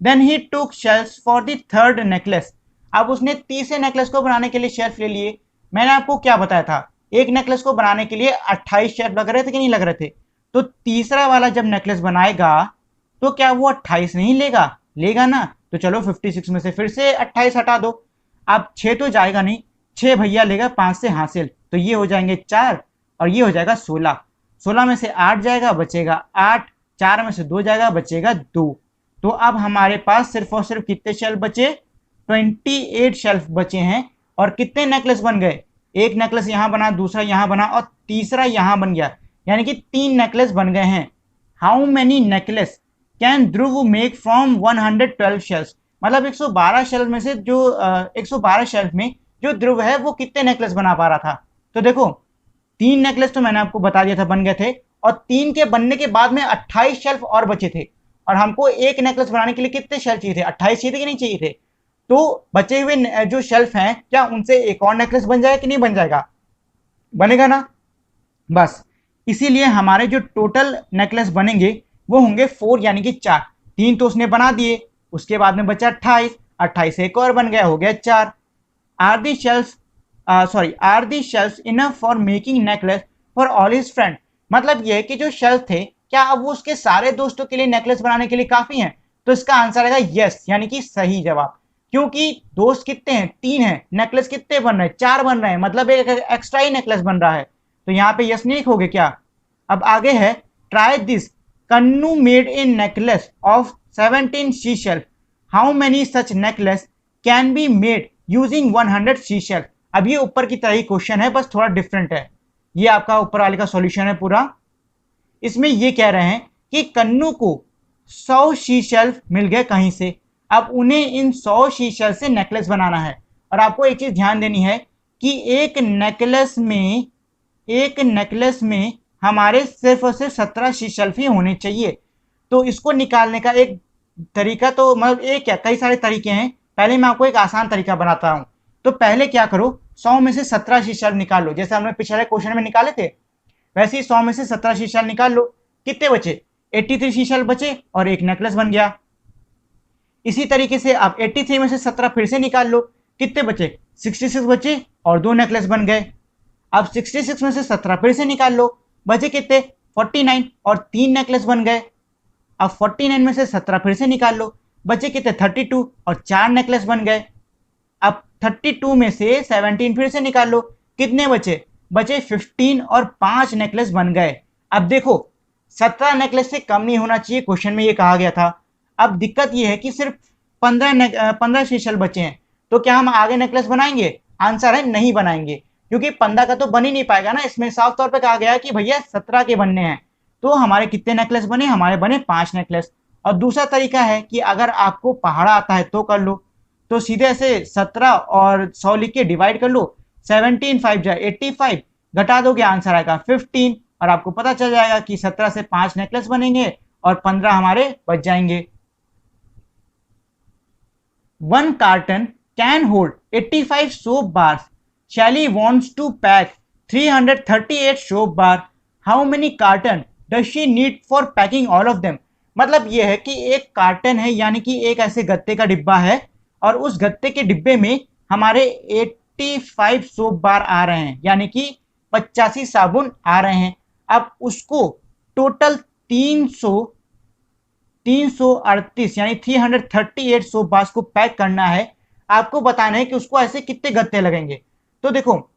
Then he took shelf for the third necklace. अब उसने तीसरे नेकलेस को बनाने के लिए शेल्फ ले लिए। मैंने आपको क्या बताया था, एक नेकलेस को बनाने के लिए 28 शेल्फ लग रहे थे कि नहीं लग रहे थे? तो तीसरा वाला जब नेकलेस बनाएगा तो क्या वो 28 नहीं लेगा? लेगा ना। तो चलो 56 में से फिर से 28 हटा दो। अब 6 तो जाएगा नहीं, 6 भैया लेगा 5 से हासिल, तो ये हो जाएंगे 4 और ये हो जाएगा 16। 16 में से 8 जाएगा बचेगा 8, 4 में से 2 जाएगा बचेगा 2। तो अब हमारे पास सिर्फ और सिर्फ कितने शेल्फ बचे? 28 शेल्फ बचे हैं। और कितने नेकलेस बन गए? एक नेकलेस यहां बना, दूसरा यहां बना और तीसरा यहां बन गया, यानी कि 3 नेकलेस बन गए हैं। How many necklace can Dhruv make from 112 shelf? मतलब 112 शेल्फ में से जो 112 शेल्फ में जो ध्रुव है वो कितने नेकलेस बना पा रहा था? तो देखो 3 नेकलेस तो मैंने आपको बता दिया था बन गए थे, और 3 के बनने के बाद में 28 शेल्फ और बचे थे, और हमको एक नेकलेस बनाने के लिए कितने शेल्फ चाहिए थे? 28 चाहिए थे कि नहीं चाहिए थे? तो बचे हुए जो शेल्फ हैं क्या उनसे एक और नेकलेस बन जाएगा कि नहीं बन जाएगा? बनेगा ना। बस इसीलिए हमारे जो टोटल नेकलेस बनेंगे वो होंगे 4 यानी कि 4। 3 तो उसने बना दिए, उसके बाद में बचा 28, 28 एक और बन गया, हो गया 4। Are the shelf are the shelf enough for making necklace for all his friend? मतलब ये है कि जो शेल्फ थे क्या अब वो उसके सारे दोस्तों के लिए नेकलेस बनाने के लिए काफी हैं? तो इसका आंसर आएगा यस, यानी कि सही जवाब। क्योंकि दोस्त कितने हैं? 3 हैं, नेकलेस कितने बन रहे हैं? 4 बन रहे हैं, मतलब एक एक्स्ट्रा ही नेकलेस बन रहा है। तो यहाँ पे यस नहीं लिखोगे क्या? अब आगे है try this, Kannu made a necklace of 17 she shelf. How many such necklace can be made using 100 she shelf? अब ये ऊपर की तरह ही क्वेश्चन है, बस थोड़ा डिफरेंट है। ये आपका ऊपर वाले का सॉल्यूशन है पूरा। इसमें ये कह रहे हैं कि कन्नू को 100 शी शेल्फ मिल गए कहीं से, अब उन्हें इन 100 शी शेल्फ से नेकलेस बनाना है। और आपको एक चीज ध्यान देनी है कि एक नेकलेस में हमारे सिर्फ और सिर्फ 17 शी शेल्फ ही होने चाहिए। तो इसको निकालने का एक तरीका, तो मतलब एक क्या कई सारे तरीके हैं। पहले मैं आपको एक आसान तरीका बताता हूं। तो पहले क्या करो, 100 में से 17 शी शेल्फ निकाल लो, जैसे हमने पिछले क्वेश्चन में निकाले थे वैसे ही 100 में से 17 शी शेल्फ निकाल लो। कितने बचे? 83 शी शेल्फ बचे और एक नेकलेस बन गया। इसी तरीके से आप 83 में से 17 फिर से निकाल लो, कितने बचे? 66 बचे और 2 नेकलेस बन गए। अब 66 में से 17 फिर से निकाल लो, बचे कितने? 49 और 3 नेकलेस बन गए। अब 49 में से 17 फिर से निकाल लो, बचे कितने? 32 और 4 नेकलेस बन गए। अब 32 में से 17 फिर से निकाल लो, कितने बचे? बचे 15 और 5 नेकलेस बन गए। अब देखो 17 नेकलेस से कम नहीं होना चाहिए, क्वेश्चन में ये कहा गया था। अब दिक्कत ये है कि सिर्फ 15 शी शेल्फ बचे हैं, तो क्या हम आगे नेकलेस बनाएंगे? आंसर है नहीं बनाएंगे, क्योंकि 15 का तो बन ही नहीं पाएगा ना। इसमें साफ तौर पे कहा गया है कि भैया 17 के बनने हैं। तो हमारे कितने नेकलेस बने? हमारे बने 5 नेकलेस। और दूसरा तरीका है कि अगर आपको पहाड़ा आता है तो कर लो, तो सीधे ऐसे 17 और 100 लिख के डिवाइड कर लो, 17 5 जा 85, घटा दोगे आंसर आएगा 15, और आपको पता चल जाएगा कि 17 से 5 नेकलेस बनेंगे और 15 हमारे बच जाएंगे। 1 carton can hold 85 soap bars. Shelly wants to pack 338 soap bar. How many carton does she need for packing all of them? मतलब यह है कि एक कार्टन है, यानी कि एक ऐसे गत्ते का डिब्बा है, और उस गत्ते के डिब्बे में हमारे 85 सोप बार आ रहे हैं, यानी कि 85 साबुन आ रहे हैं। अब उसको टोटल 300 338 यानी 338 सोप बार्स को पैक करना है, आपको बताना है कि उसको ऐसे कितने गत्ते लगेंगे। तो देखो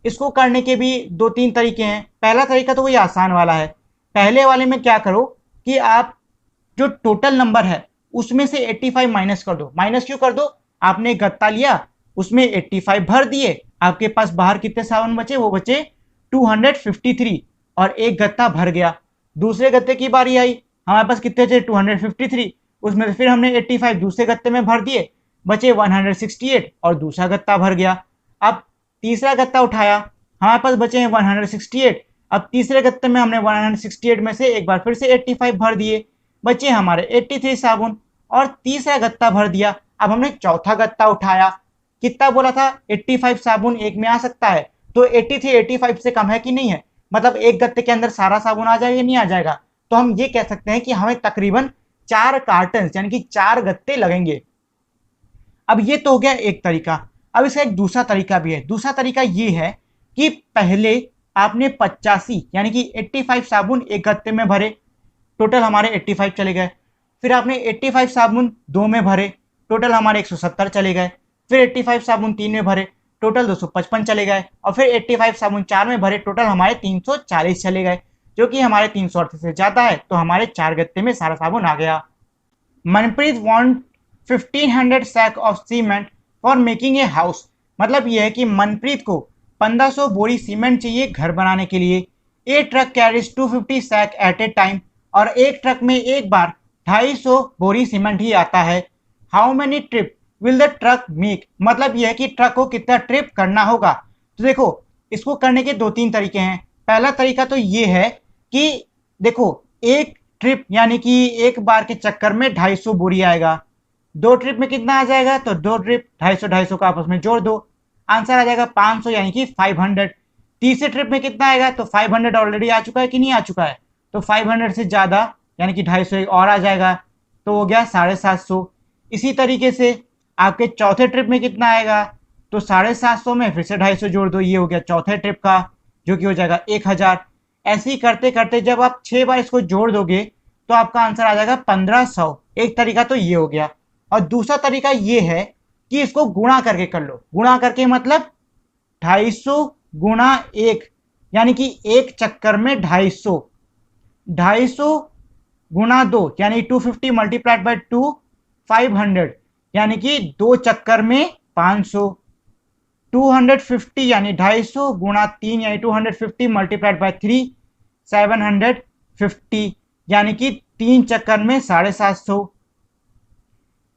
इसको करने के भी 2-3 तरीके हैं। पहला तरीका तो वही आसान वाला है। पहले वाले में क्या करो कि आप जो टोटल नंबर है उसमें से 85 माइनस कर दो। माइनस क्यों कर दो? आपने एक गत्ता लिया, उसमें 85 भर दिए, आपके पास बाहर कितने साबुन बचे? वो बचे 253 और एक गत्ता भर गया। दूसरे गत्ते की बारी आई, हमारे पास कितने थे? 253, उसमें फिर हमने 85 दूसरे गत्ते में भर दिए, बचे 168 और दूसरा गत्ता भर गया। अब तीसरा गत्ता उठाया, हमारे पास बचे हैं 168, अब तीसरे गत्ते में हमने 168 में से एक बार फिर से 85 भर दिए, बचे हमारे 83 साबुन और तीसरा गत्ता भर दिया। अब हमने चौथा गत्ता उठाया, कितना बोला था? 85 साबुन एक में आ सकता है, तो 83 85 से कम है कि नहीं है? मतलब एक गत्ते के अंदर सारा साबुन आ जाएगा, नहीं आ जाएगा? तो हम ये कह सकते हैं कि हमें तकरीबन 4 कार्टन यानी कि 4 गत्ते लगेंगे। अब ये तो हो गया एक तरीका। अब इसका एक दूसरा तरीका भी है। दूसरा तरीका ये है कि पहले आपने 85 यानी कि 85 साबुन एक गत्ते में भरे, टोटल हमारे 85 चले गए। फिर आपने 85 साबुन दो में भरे, टोटल हमारे 170 चले गए। फिर 85 साबुन तीन में भरे, टोटल 255 चले गए। और फिर 85 साबुन चार में भरे, टोटल हमारे 340 चले गए, जो कि हमारे 338 से ज्यादा है। तो हमारे 4 गत्ते में सारा साबुन आ गया। Manpreet want 1500 sack of cement for making a house. मतलब यह है कि मनप्रीत को 1500 बोरी सीमेंट चाहिए घर बनाने के लिए। A truck carries 250 sack at a time, और एक ट्रक में एक बार 250 बोरी सीमेंट ही आता है। How many trip will the truck make? मतलब यह है कि ट्रक को कितना ट्रिप करना होगा। तो देखो इसको करने के 2-3 तरीके हैं। पहला तरीका तो ये है कि देखो एक ट्रिप यानी कि एक बार के चक्कर में 250 बोरी आएगा। दो ट्रिप में कितना आ जाएगा? तो दो ट्रिप 250 का आपस में जोड़ दो, आंसर आ जाएगा 500 यानी कि 500। तीसरे ट्रिप में कितना आएगा? तो 500 ऑलरेडी आ चुका है कि नहीं आ चुका है? तो 500 से ज्यादा यानी कि 250 और आ जाएगा, तो हो गया 750। इसी तरीके से आपके चौथे ट्रिप में कितना आएगा? तो 750 में फिर से 250 जोड़ दो, ये हो गया चौथे ट्रिप का, जो कि हो जाएगा 1000। ऐसे ही करते करते जब आप 6 बार इसको जोड़ दोगे तो आपका आंसर आ जाएगा 1500। एक तरीका तो ये हो गया। और दूसरा तरीका ये है कि इसको गुणा करके कर लो। गुणा करके मतलब 250 गुणा 1 यानी कि एक चक्कर में 250, 250 गुणा 2 यानी 250 मल्टीप्लाइड बाय 2 500 यानी कि दो चक्कर में 500। 250 यानी 250 गुणा 3 यानी 250 मल्टीप्लाइड बाय 3 750 यानी कि 3 चक्कर में 750।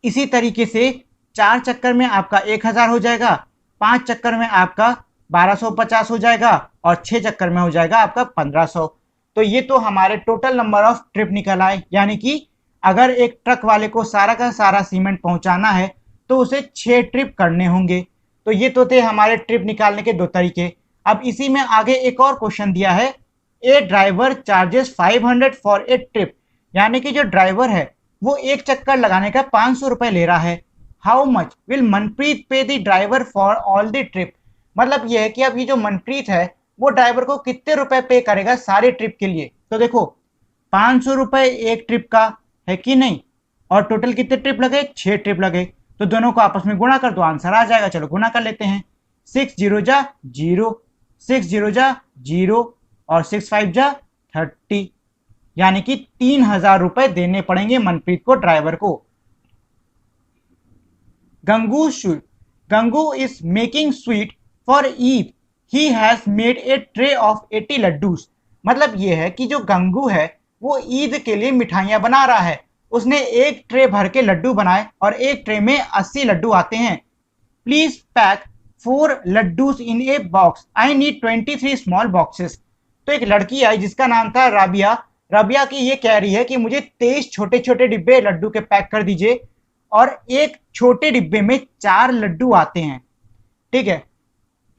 इसी तरीके से 4 चक्कर में आपका 1000 हो जाएगा, 5 चक्कर में आपका 1250 हो जाएगा और 6 चक्कर में हो जाएगा आपका 1500। तो ये तो हमारे टोटल नंबर ऑफ ट्रिप निकल आए। यानी कि अगर एक ट्रक वाले को सारा का सारा सीमेंट पहुंचाना है तो उसे 6 ट्रिप करने होंगे। तो ये तो थे हमारे ट्रिप निकालने के 2 तरीके। अब इसी में आगे एक और क्वेश्चन दिया है, a driver charges 500 for a trip. यानी कि जो ड्राइवर है वो एक चक्कर लगाने का 500 रुपए ले रहा है। हाउ मच विल मनप्रीत पे the driver for all the trip? मतलब यह है कि अब ये जो मनप्रीत है वो ड्राइवर को कितने रुपए पे करेगा सारे ट्रिप के लिए। तो देखो 500 रुपए एक ट्रिप का है कि नहीं, और टोटल कितने ट्रिप लगे? 6 ट्रिप लगे। तो दोनों को आपस में गुणा कर दो, आंसर आ जाएगा। चलो गुणा कर लेते हैं। 6 0 जा 0, 6 0 जा 0 और 6 5 जा 30, यानी कि 3000 रुपए देने पड़ेंगे मनप्रीत को, ड्राइवर को। Gangu is making sweet for Eid, he has made a tray of 80 laddus. मतलब यह है कि जो गंगू है वो ईद के लिए मिठाइयां बना रहा है। उसने एक ट्रे भर के लड्डू बनाए और एक ट्रे में 80 लड्डू आते हैं। Please pack 4 laddus in a box, I need 23 small boxes. तो एक लड़की आई जिसका नाम था राबिया। राबिया की ये कह रही है कि मुझे 23 छोटे छोटे डिब्बे लड्डू के पैक कर दीजिए, और एक छोटे डिब्बे में 4 लड्डू आते हैं। ठीक है।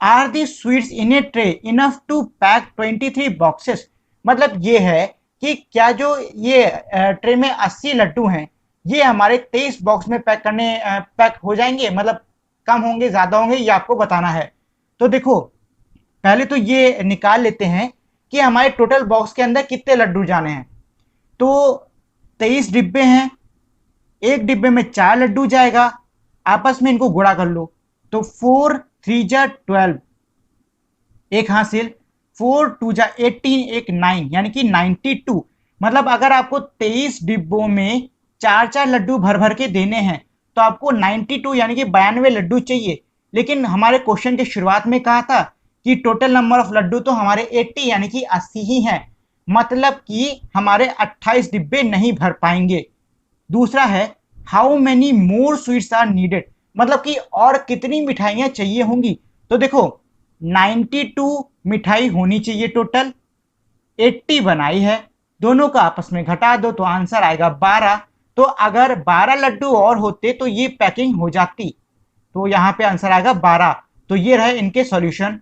Are the sweets in a tray enough to pack 23 boxes. मतलब ये है कि क्या जो ये ट्रे में 80 लड्डू हैं ये हमारे 23 बॉक्स में पैक हो जाएंगे, मतलब कम होंगे ज्यादा होंगे, ये आपको बताना है। तो देखो पहले तो ये निकाल लेते हैं कि हमारे टोटल बॉक्स के अंदर कितने लड्डू जाने हैं। तो 23 डिब्बे हैं, एक डिब्बे में 4 लड्डू जाएगा, आपस में इनको गुणा कर लो तो 4 3 जा 12, एक हासिल, 4 2 जा 18, एक 9 यानी कि 92। मतलब अगर आपको 23 डिब्बों में 4 लड्डू भर भर के देने हैं तो आपको 92 यानी कि 92 लड्डू चाहिए। लेकिन हमारे क्वेश्चन के शुरुआत में कहा था कि टोटल नंबर ऑफ लड्डू तो हमारे 80 यानी कि 80 ही हैं, मतलब कि हमारे 28 डिब्बे नहीं भर पाएंगे। दूसरा है how many more sweets are needed, मतलब कि और कितनी मिठाइयां चाहिए होंगी। तो देखो 92 मिठाई होनी चाहिए टोटल, 80 बनाई है, दोनों का आपस में घटा दो तो आंसर आएगा 12। तो अगर 12 लड्डू और होते तो ये पैकिंग हो जाती, तो यहां पे आंसर आएगा 12। तो ये रहे इनके solution.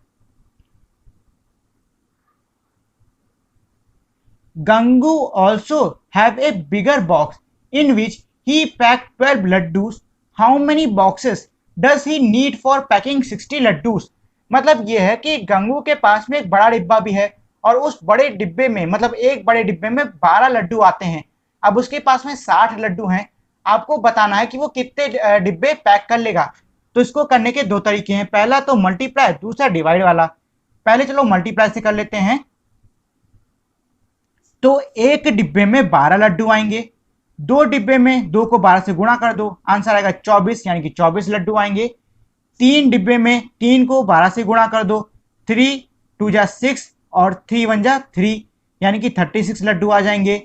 Gangu also have a bigger box in which he packed 12 laddus. How many boxes does he need for packing 60 laddus? मतलब यह है कि गंगू के पास में एक बड़ा डिब्बा भी है और उस बड़े डिब्बे में मतलब एक बड़े डिब्बे में 12 लड्डू आते हैं। अब उसके पास में 60 लड्डू हैं, आपको बताना है कि वो कितने डिब्बे पैक कर लेगा। तो इसको करने के दो तरीके हैं, पहला तो मल्टीप्लाई, दूसरा डिवाइड वाला। पहले चलो मल्टीप्लाई से कर लेते हैं। तो एक डिब्बे में 12 लड्डू आएंगे, दो डिब्बे में 2 को 12 से गुणा कर दो, आंसर आएगा 24 यानी कि 24 लड्डू आएंगे। तीन डिब्बे में 3 को 12 से गुणा कर दो, 3 2 जा 6 और 3 1 जा 3 यानी कि 36 लड्डू आ जाएंगे।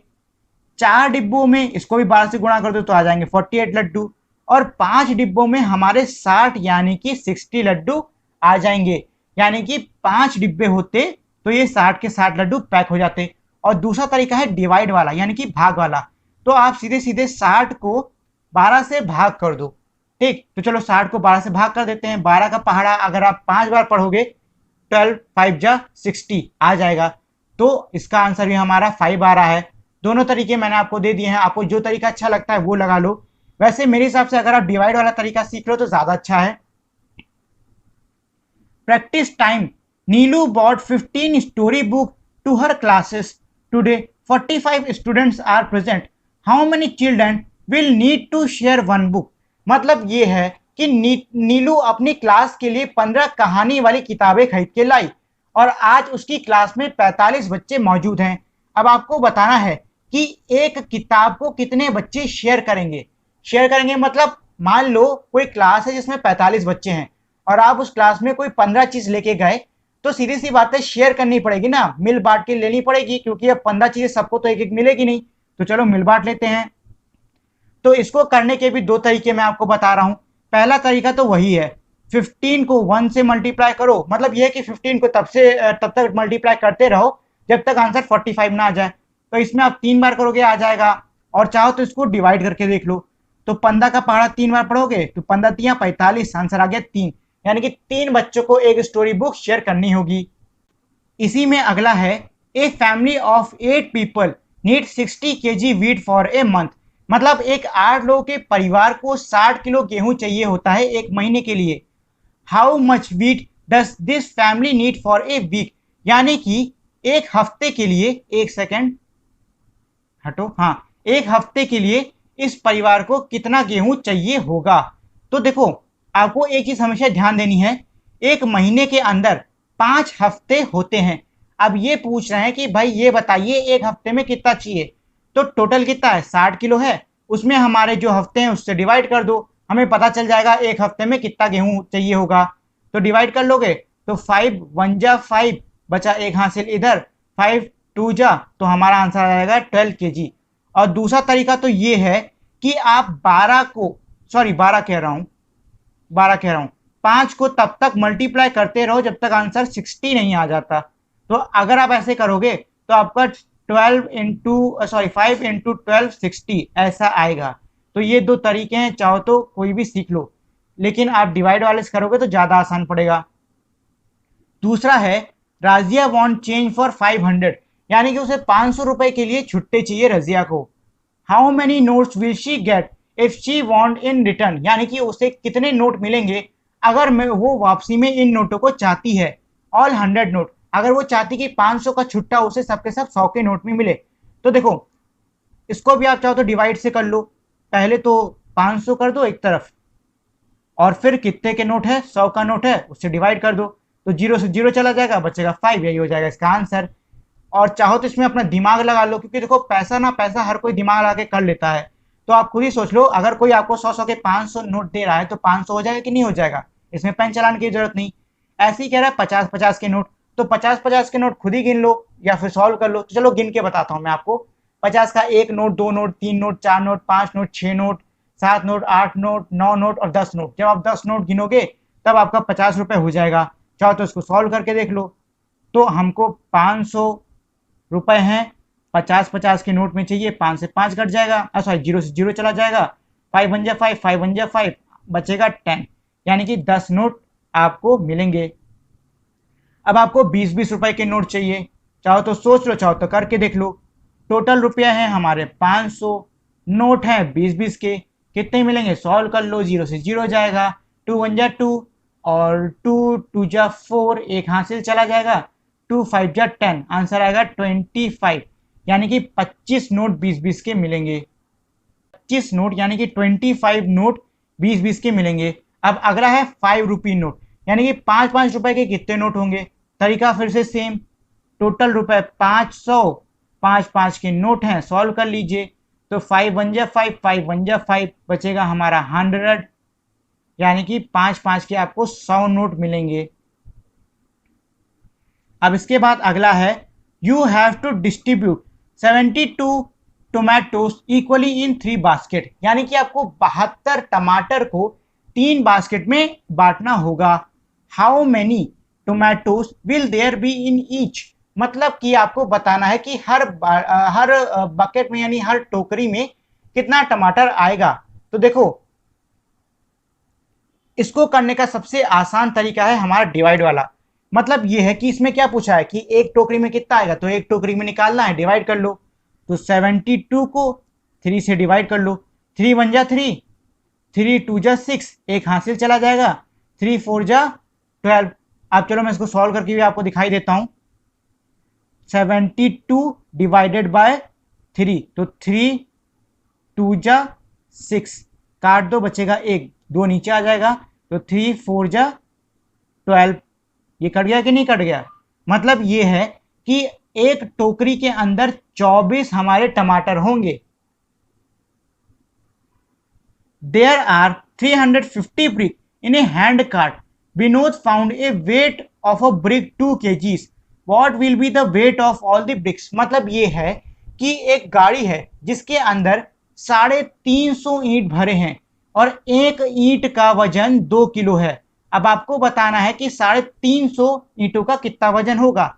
चार डिब्बों में इसको भी 12 से गुणा कर दो तो आ जाएंगे 48 लड्डू। और 5 डिब्बों में हमारे 60 यानी कि 60 लड्डू आ जाएंगे, यानी कि 5 डिब्बे होते तो ये 60 के 60 लड्डू पैक हो जाते। और दूसरा तरीका है डिवाइड वाला यानी कि भाग वाला। तो आप सीधे सीधे 60 को 12 से भाग कर दो, ठीक। तो चलो 60 को 12 से भाग कर देते हैं। 12 का पहाड़ा अगर आप 5 बार पढ़ोगे 12 5 जा 60 आ जाएगा। तो इसका आंसर भी हमारा 5 आ रहा है। दोनों तरीके मैंने आपको दे दिए हैं, आपको जो तरीका अच्छा लगता है वो लगा लो। वैसे मेरे हिसाब से अगर आप डिवाइड वाला तरीका सीख लो तो ज्यादा अच्छा है। Practice time, Neelu bought 15 story book to her classes today, 45 students are present, how many children will need to share one book. मतलब ये है कि नीलू अपनी क्लास के लिए 15 कहानी वाली किताबें खरीद के लाई और आज उसकी क्लास में 45 बच्चे मौजूद हैं। अब आपको बताना है कि एक किताब को कितने बच्चे शेयर करेंगे। शेयर करेंगे मतलब मान लो कोई क्लास है जिसमें 45 बच्चे हैं और आप उस क्लास में कोई 15 चीज लेके गए, तो सीधी सी बात है शेयर करनी पड़ेगी ना, मिल बांट के लेनी पड़ेगी, क्योंकि अब 15 चीजें सबको तो एक एक मिलेगी नहीं। तो चलो मिल बांट लेते हैं। तो इसको करने के भी दो तरीके मैं आपको बता रहा हूं। पहला तरीका तो वही है, 15 को 1 से मल्टीप्लाई करो, मतलब यह है कि 15 को तब तक मल्टीप्लाई करते रहो जब तक आंसर 45 ना आ जाए। तो इसमें आप 3 बार करोगे आ जाएगा, और चाहो तो इसको डिवाइड करके देख लो। तो 15 का पहाड़ा 3 बार पढ़ोगे तो 15 3 45, आंसर आ गया 3, यानी कि 3 बच्चों को एक स्टोरी बुक शेयर करनी होगी। इसी में अगला है, a family of 8 people need 60 kg wheat for a month. मतलब एक 8 लोगों के परिवार को 60 किलो गेहूं चाहिए होता है एक महीने के लिए। How much wheat does this family need for a week, यानी कि एक हफ्ते के लिए, एक सेकेंड हटो, हाँ, एक हफ्ते के लिए इस परिवार को कितना गेहूं चाहिए होगा। तो देखो आपको एक चीज हमेशा ध्यान देनी है, एक महीने के अंदर 5 हफ्ते होते हैं। अब ये पूछ रहे हैं कि भाई ये बताइए एक हफ्ते में कितना चाहिए, तो टोटल कितना है 60 किलो है, उसमें हमारे जो हफ्ते हैं उससे डिवाइड कर दो, हमें पता चल जाएगा एक हफ्ते में कितना गेहूं चाहिए होगा। तो डिवाइड कर लोगे तो 5 1 जा 5 बचा एक हासिल इधर, 5 2 जा, तो हमारा आंसर आ जाएगा 12 kg। और दूसरा तरीका तो ये है कि आप 12 कह रहा हूं 5 को तब तक मल्टीप्लाई करते रहो जब तक आंसर 60 नहीं आ जाता। तो अगर आप ऐसे करोगे तो आपका 5 इंटू 12 60 ऐसा आएगा। तो ये दो तरीके हैं, चाहो तो कोई भी सीख लो, लेकिन आप डिवाइड वाले से करोगे तो ज्यादा आसान पड़ेगा। दूसरा है, राजिया वांट चेंज फॉर 500, यानी कि उसे 500 रुपए के लिए छुट्टे चाहिए रजिया को। How many notes will she get if she want in return, यानी कि उसे कितने नोट मिलेंगे अगर वो वापसी में इन नोटों को चाहती है। ऑल 100 नोट, अगर वो चाहती कि 500 का छुट्टा उसे सबके सब 100 के नोट में मिले। तो देखो इसको भी आप चाहो तो डिवाइड से कर लो। पहले तो 500 कर दो एक तरफ, और फिर कितने के नोट है, 100 का नोट है, उससे डिवाइड कर दो, तो 0 से 0 चला जाएगा, बचेगा 5, यही हो जाएगा इसका आंसर। और चाहो तो इसमें अपना दिमाग लगा लो, क्योंकि देखो पैसा ना पैसा हर कोई दिमाग लगा के कर लेता है। तो आप खुद ही सोच लो, अगर कोई आपको 100 के 500 नोट दे रहा है तो 500 हो जाएगा कि नहीं हो जाएगा, इसमें पेन चलाने की जरूरत नहीं। ऐसे ही कह रहा है 50-50 के नोट, तो 50-50 के नोट खुद ही गिन लो या फिर सॉल्व कर लो। तो चलो गिन के बताता हूं मैं आपको। 50 का 1 note, 2 note, 3 note, 4 note, 5 note, 6 note, 7 note, 8 note, 9 note और 10 नोट। जब आप 10 नोट गिनोगे तब आपका 50 रुपए हो जाएगा। चाहो तो इसको सॉल्व करके देख लो। तो हमको 500 रुपए हैं, 50-50 के नोट में चाहिए, 5 से 5 कट जाएगा, सॉरी 0 से 0 चला जाएगा, 5 बन जा 5, 5 बन जा 5, बचेगा 10, यानी कि 10 नोट आपको मिलेंगे। अब आपको 20-20 रुपए के नोट चाहिए, चाहो तो सोच लो, चाहो तो करके देख लो। टोटल रुपया है हमारे 500, नोट है 20-20 के, कितने मिलेंगे सॉल्व कर लो, 0 से 0 जाएगा, 2 बन जा 2 और 2 2 जा 4, एक हासिल चला जाएगा, 2 5 जा 10, आंसर आएगा 25, यानी कि 25 नोट 20-20 के मिलेंगे। 25 नोट यानी कि 25 नोट 20-20 के मिलेंगे। अब अगला है 5 रुपी नोट, यानी कि 5-5 रुपए के कितने नोट होंगे। तरीका फिर से सेम, टोटल रुपए 500, 5-5 के नोट हैं, सॉल्व कर लीजिए। तो 5 बन जा 5, 5 बन जा 5, बचेगा हमारा 100, यानी कि 5-5 के आपको 100 नोट मिलेंगे। अब इसके बाद अगला है, you have to distribute 72 tomatoes equally in 3 basket, यानी कि आपको 72 टमाटर को 3 बास्केट में बांटना होगा। How many tomatoes will there be in each, मतलब कि आपको बताना है कि हर बकेट में यानी हर टोकरी में कितना टमाटर आएगा। तो देखो इसको करने का सबसे आसान तरीका है हमारा डिवाइड वाला। मतलब ये है कि इसमें क्या पूछा है कि एक टोकरी में कितना आएगा, तो एक टोकरी में निकालना है, डिवाइड कर लो। तो 72 को 3 से डिवाइड कर लो, 3 1 जा 3, 3 2 जा 6, एक हासिल चला जाएगा, 3 4 जा 12। अब चलो मैं इसको सॉल्व करके भी आपको दिखाई देता हूं। 72 डिवाइडेड बाय 3, तो 3 2 जा 6, काट दो, बचेगा 1, 2 नीचे आ जाएगा, तो 3 4 जा 12। ये कट गया कि नहीं कट गया। मतलब ये है कि एक टोकरी के अंदर 24 हमारे टमाटर होंगे। There are 350 brick in a hand cart, Vinod found a weight of a brick 2 kgs, what will be the weight of all the bricks. मतलब ये है कि एक गाड़ी है जिसके अंदर 350 ईंट भरे हैं और एक ईंट का वजन 2 किलो है। अब आपको बताना है कि 350 ईंटों का कितना वजन होगा।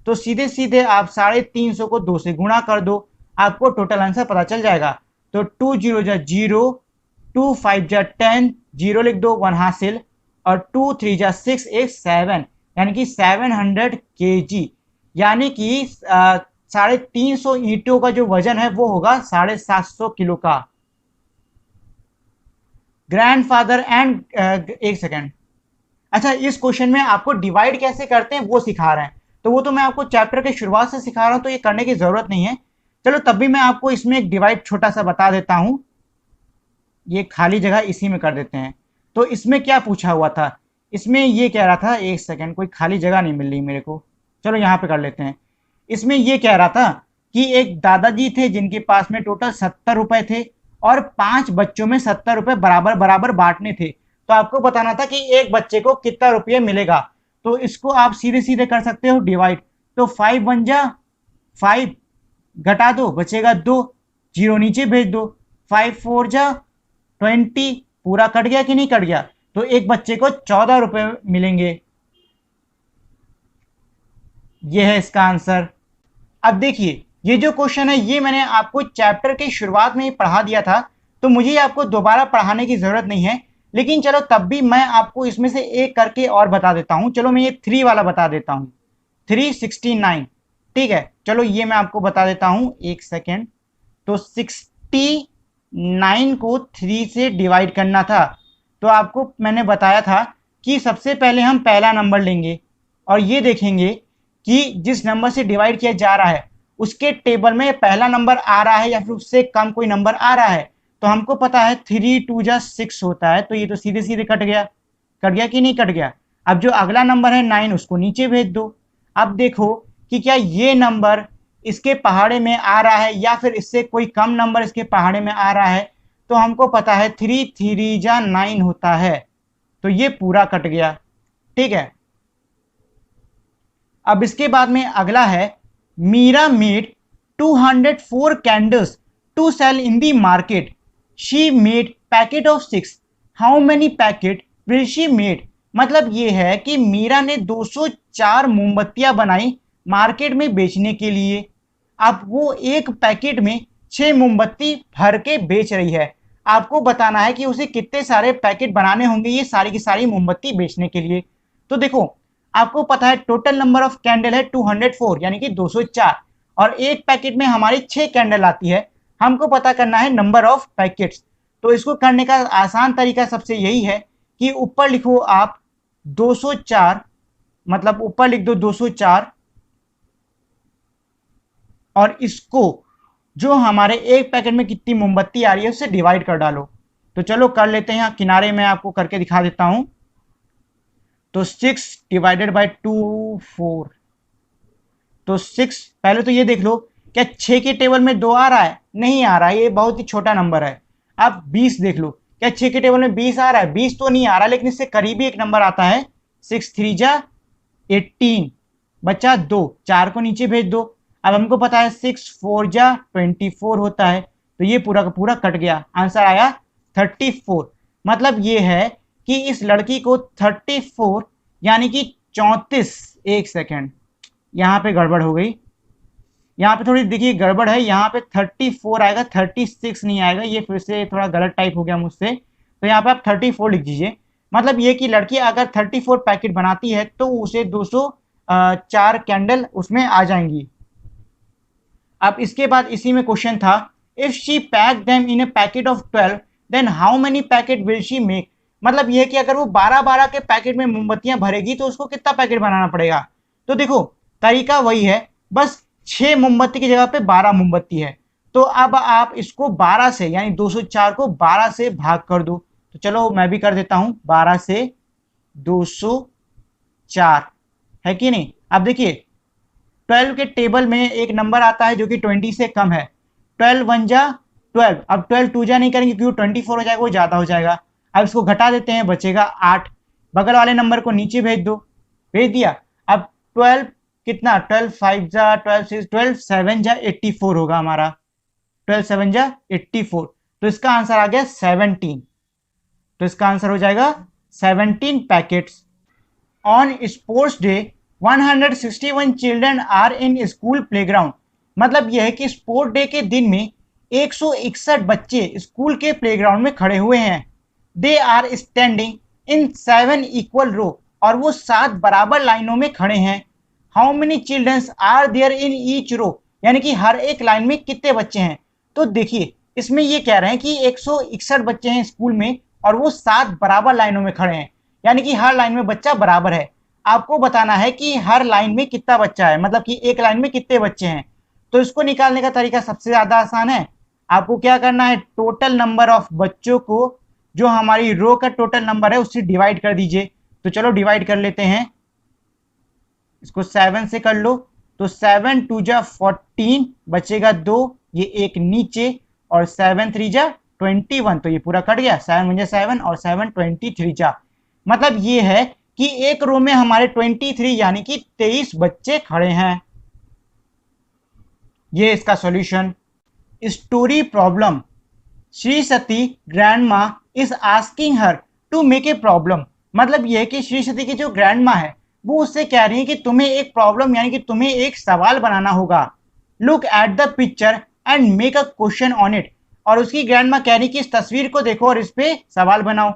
तो सीधे सीधे आप 350 को 2 से गुणा कर दो, आपको टोटल आंसर पता चल जाएगा। तो 2 0 जा 0, 2 5 जा 10, 0 लिख दो 1 हासिल, और 2 3 जा 6, एक 7, यानी कि 700 kg, यानी कि 350 ईंटों का जो वजन है वो होगा 750 किलो का। ग्रैंडफादर एंड एक सेकेंड, अच्छा इस क्वेश्चन में आपको डिवाइड कैसे करते हैं वो सिखा रहे हैं, तो वो तो मैं आपको चैप्टर के शुरुआत से सिखा रहा हूं, तो ये करने की जरूरत नहीं है। चलो तब भी मैं आपको इसमें एक डिवाइड छोटा सा बता देता हूं। ये खाली जगह इसी में कर देते हैं। तो इसमें क्या पूछा हुआ था, इसमें ये कह रहा था, एक सेकेंड, कोई खाली जगह नहीं मिल रही मेरे को, चलो यहाँ पे कर लेते हैं। इसमें ये कह रहा था कि एक दादाजी थे जिनके पास में टोटल 70 रुपए थे और 5 बच्चों में 70 रुपए बराबर बराबर बांटने थे। तो आपको बताना था कि एक बच्चे को कितना रुपये मिलेगा। तो इसको आप सीधे सीधे कर सकते हो डिवाइड। तो 5 बन जा 5, घटा दो, बचेगा 2, 0 नीचे भेज दो, 5 4 जा 20, पूरा कट गया कि नहीं कट गया। तो एक बच्चे को 14 रुपए मिलेंगे। यह है इसका आंसर। अब देखिए ये जो क्वेश्चन है ये मैंने आपको चैप्टर के शुरुआत में ही पढ़ा दिया था, तो मुझे आपको दोबारा पढ़ाने की जरूरत नहीं है। लेकिन चलो तब भी मैं आपको इसमें से एक करके और बता देता हूं। चलो मैं ये 3 वाला बता देता हूं, 369, ठीक है। चलो ये मैं आपको बता देता हूं, एक सेकेंड। तो 69 को 3 से डिवाइड करना था। तो आपको मैंने बताया था कि सबसे पहले हम पहला नंबर लेंगे और ये देखेंगे कि जिस नंबर से डिवाइड किया जा रहा है उसके टेबल में पहला नंबर आ रहा है या फिर उससे कम कोई नंबर आ रहा है, तो हमको पता है 3 2 जा 6 होता है, तो ये तो सीधे सीधे कट गया कि नहीं कट गया। अब जो अगला नंबर है 9 उसको नीचे भेज दो। अब देखो कि क्या ये नंबर इसके पहाड़े में आ रहा है या फिर इससे कोई कम नंबर इसके पहाड़े में आ रहा है, तो हमको पता है 3 3 जा 9 होता है, तो ये पूरा कट गया। ठीक है, अब इसके बाद में अगला है Meera made 204 candles to sell in the market, she made packet of 6, how many packet will she made. मतलब ये है कि मीरा ने 204 मोमबत्तियां बनाई मार्केट में बेचने के लिए। अब वो एक पैकेट में 6 मोमबत्ती भर के बेच रही है। आपको बताना है कि उसे कितने सारे पैकेट बनाने होंगे ये सारी की सारी मोमबत्ती बेचने के लिए। तो देखो आपको पता है टोटल नंबर ऑफ कैंडल है 204 यानी कि 204, और एक पैकेट में हमारी 6 कैंडल आती है। हमको पता करना है नंबर ऑफ पैकेट्स। तो इसको करने का आसान तरीका सबसे यही है कि ऊपर लिखो आप 204, मतलब ऊपर लिख दो 204, और इसको जो हमारे एक पैकेट में कितनी मोमबत्ती आ रही है उससे डिवाइड कर डालो। तो चलो कर लेते हैं, यहाँ किनारे में आपको करके दिखा देता हूं। तो 6 डिवाइडेड बाय 2 4, तो 6, पहले तो ये देख लो क्या 6 के टेबल में 2 आ रहा है? नहीं आ रहा है, ये बहुत ही छोटा नंबर है। अब 20 देख लो, क्या 6 के टेबल में 20 आ रहा है? 20 तो नहीं आ रहा, लेकिन इससे करीबी एक नंबर आता है 6 3 जा 18, बचा 2, 4 को नीचे भेज दो। अब हमको पता है 6 4 जा 24 होता है, तो ये पूरा का पूरा कट गया, आंसर आया 34। मतलब ये है कि इस लड़की को 34 यानी कि 34, एक सेकेंड यहाँ पे गड़बड़ हो गई, यहाँ पे थोड़ी देखिए गड़बड़ है, यहाँ पे 34 आएगा 36 नहीं आएगा, ये फिर से थोड़ा गलत टाइप हो गया मुझसे। तो यहाँ पे आप 34 लिख दीजिए। मतलब ये कि लड़की अगर 34 पैकेट बनाती है तो उसे 204 कैंडल उसमें आ जाएंगी। अब इसके बाद इसी में क्वेश्चन था if she pack them in a packet of 12 then how many packet will she make. मतलब यह कि अगर वो 12 के पैकेट में मोमबत्तियां भरेगी तो उसको कितना पैकेट बनाना पड़ेगा। तो देखो तरीका वही है, बस 6 मोमबत्ती की जगह पे 12 मोमबत्ती है। तो अब आप इसको 12 से यानी 204 को 12 से भाग कर दो। तो चलो मैं भी कर देता हूं, 12 से 204 है कि नहीं। अब देखिए 12 के टेबल में एक नंबर आता है जो कि 20 से कम है, 12 1 जा 12। अब 12 2 जा नहीं करेंगे क्योंकि 24 हो जाएगा, वो ज्यादा हो जाएगा। अब इसको घटा देते हैं, बचेगा 8। बगल वाले नंबर को नीचे भेज दो, भेज दिया। अब 12 कितना, 12 5 जा 12 6 12 7 जा 84 होगा हमारा, 12 7 जा 84। तो इसका आंसर आ गया 17। तो इसका आंसर हो जाएगा 17 packets. On sports day 161 children are in school playground. मतलब यह है कि स्पोर्ट डे के दिन में 161 बच्चे स्कूल के प्लेग्राउंड में खड़े हुए हैं। They are standing in 7 equal row, और वो 7 बराबर लाइनों में खड़े हैं। How many childrens are there in each row, यानी कि हर एक लाइन में कितने बच्चे हैं। तो देखिए इसमें ये कह रहे हैं कि 161 बच्चे हैं स्कूल में और वो 7 बराबर लाइनों में खड़े हैं, यानी कि हर लाइन में बच्चा बराबर है। आपको बताना है कि हर लाइन में कितना बच्चा है, मतलब कि एक लाइन में कितने बच्चे हैं। तो इसको निकालने का तरीका सबसे ज्यादा आसान है। आपको क्या करना है, टोटल नंबर ऑफ बच्चों को जो हमारी रो का टोटल नंबर है उससे डिवाइड कर दीजिए। तो चलो डिवाइड कर लेते हैं, इसको 7 से कर लो। तो 7 2 जा 14, बचेगा 2, ये एक नीचे, और 7 3 जा 21, तो ये पूरा कट गया, 7 1 जा 7 और 7 23 जा। मतलब ये है कि एक रो में हमारे 23 यानी कि 23 बच्चे खड़े हैं। ये इसका solution. Story problem, Shri Sati grandma is asking her to make a problem. मतलब ये है कि श्री सती की जो ग्रैंडमा है वो उससे कह रही है कि तुम्हें एक प्रॉब्लम यानी कि तुम्हें एक सवाल बनाना होगा। Look at the picture and make a question on it. और उसकी ग्रैंडमा कह रही कि इस तस्वीर को देखो और इस पे सवाल बनाओ।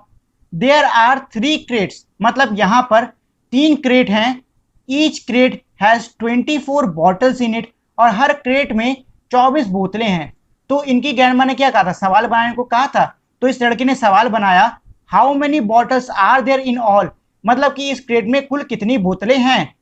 देयर आर 3 क्रेट्स, मतलब यहां पर 3 क्रेट हैं। Each crate has 24 bottles in it, और हर क्रेट में 24 बोतलें हैं। तो इनकी ग्रैंडमा ने क्या कहा था, सवाल बनाने को कहा था। तो इस लड़की ने सवाल बनाया how many bottles are there in all, मतलब कि इस क्रेट में कुल कितनी बोतलें हैं।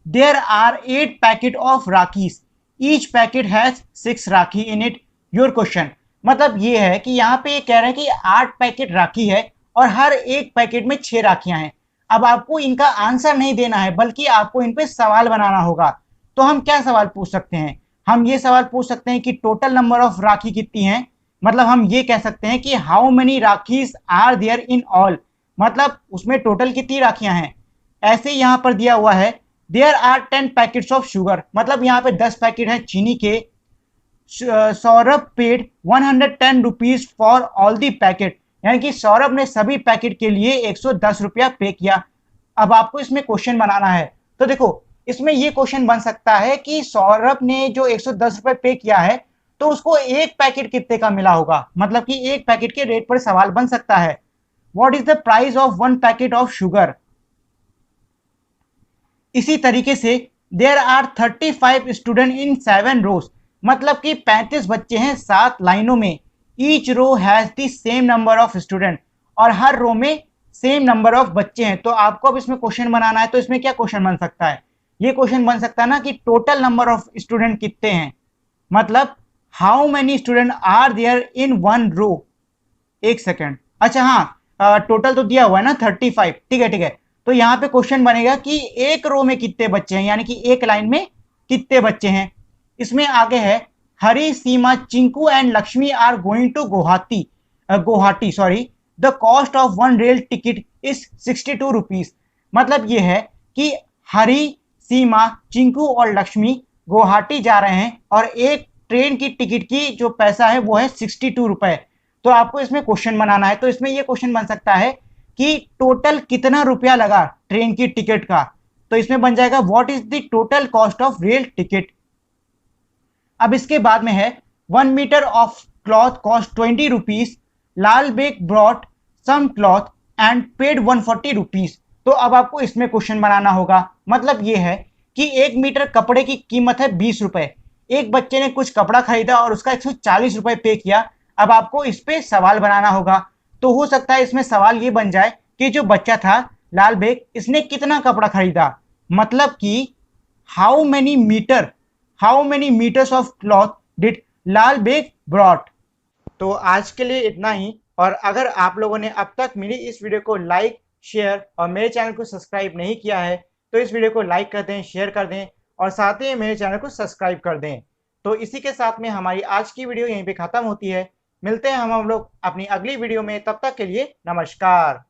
There are 8 packet of rakhis, each packet has 6 rakhi in it, your question. मतलब ये है कि यहाँ पे ये कह रहे हैं कि 8 पैकेट राखी है और हर एक पैकेट में 6 राखियां हैं। अब आपको इनका आंसर नहीं देना है बल्कि आपको इन पे सवाल बनाना होगा। तो हम क्या सवाल पूछ सकते हैं? हम ये सवाल पूछ सकते हैं कि टोटल नंबर ऑफ राखी कितनी है। मतलब हम ये कह सकते हैं कि how many rakhis are there in all, मतलब उसमें टोटल कितनी राखियां हैं। ऐसे यहाँ पर दिया हुआ है there are 10 packets of sugar, मतलब यहाँ पे 10 पैकेट हैं चीनी के। Saurabh paid 110 rupees for all the packet, यानी कि सौरभ ने सभी पैकेट के लिए 110 रुपया पे किया। अब आपको इसमें क्वेश्चन बनाना है। तो देखो इसमें ये क्वेश्चन बन सकता है कि सौरभ ने जो 110 रुपए पे किया है तो उसको एक पैकेट कितने का मिला होगा, मतलब कि एक पैकेट के रेट पर सवाल बन सकता है। What is the price of 1 packet of sugar. इसी तरीके से there are 35 student in 7 rows, मतलब कि 35 बच्चे हैं 7 लाइनों में। Each row has the same number of student, और हर रो में सेम नंबर ऑफ बच्चे हैं। तो आपको अब इसमें क्वेश्चन बनाना है। तो इसमें क्या क्वेश्चन बन सकता है? ये क्वेश्चन बन सकता है ना कि टोटल नंबर ऑफ स्टूडेंट कितने हैं, मतलब how many student are there in 1 row. एक सेकेंड, अच्छा हाँ, टोटल तो दिया हुआ है ना 35, ठीक है ठीक है। तो यहाँ पे क्वेश्चन बनेगा कि एक रो में कितने बच्चे हैं, यानी कि एक लाइन में कितने बच्चे हैं। इसमें आगे है Hari, Seema, Chinku and Lakshmi are going to Guwahati sorry, the cost of 1 rail ticket is 62 rupees. मतलब ये है कि हरी, सीमा, चिंकू और लक्ष्मी गुवाहाटी जा रहे हैं और एक ट्रेन की टिकट की जो पैसा है वो है 62 रुपए। तो आपको इसमें क्वेश्चन बनाना है। तो इसमें ये क्वेश्चन बन सकता है कि टोटल कितना रुपया लगा ट्रेन की टिकट का। तो इसमें बन जाएगा what is the total cost of rail ticket. अब इसके बाद में है 1 meter of cloth cost 20 rupees, Lal Beg bought some cloth and paid 140 rupees. तो अब आपको इसमें क्वेश्चन बनाना होगा। मतलब ये है कि 1 मीटर कपड़े की कीमत है 20 रुपए, एक बच्चे ने कुछ कपड़ा खरीदा और उसका 140 रुपए पे किया। अब आपको इस पे सवाल बनाना होगा। तो हो सकता है इसमें सवाल ये बन जाए कि जो बच्चा था लाल बेग, इसने कितना कपड़ा खरीदा, मतलब कि how many meters of cloth did Lal Beg bought. तो आज के लिए इतना ही। और अगर आप लोगों ने अब तक मेरी इस वीडियो को लाइक, शेयर और मेरे चैनल को सब्सक्राइब नहीं किया है तो इस वीडियो को लाइक कर दें, शेयर कर दें और साथ ही मेरे चैनल को सब्सक्राइब कर दें। तो इसी के साथ में हमारी आज की वीडियो यहीं पे ख़त्म होती है। मिलते हैं हम लोग अपनी अगली वीडियो में, तब तक के लिए नमस्कार।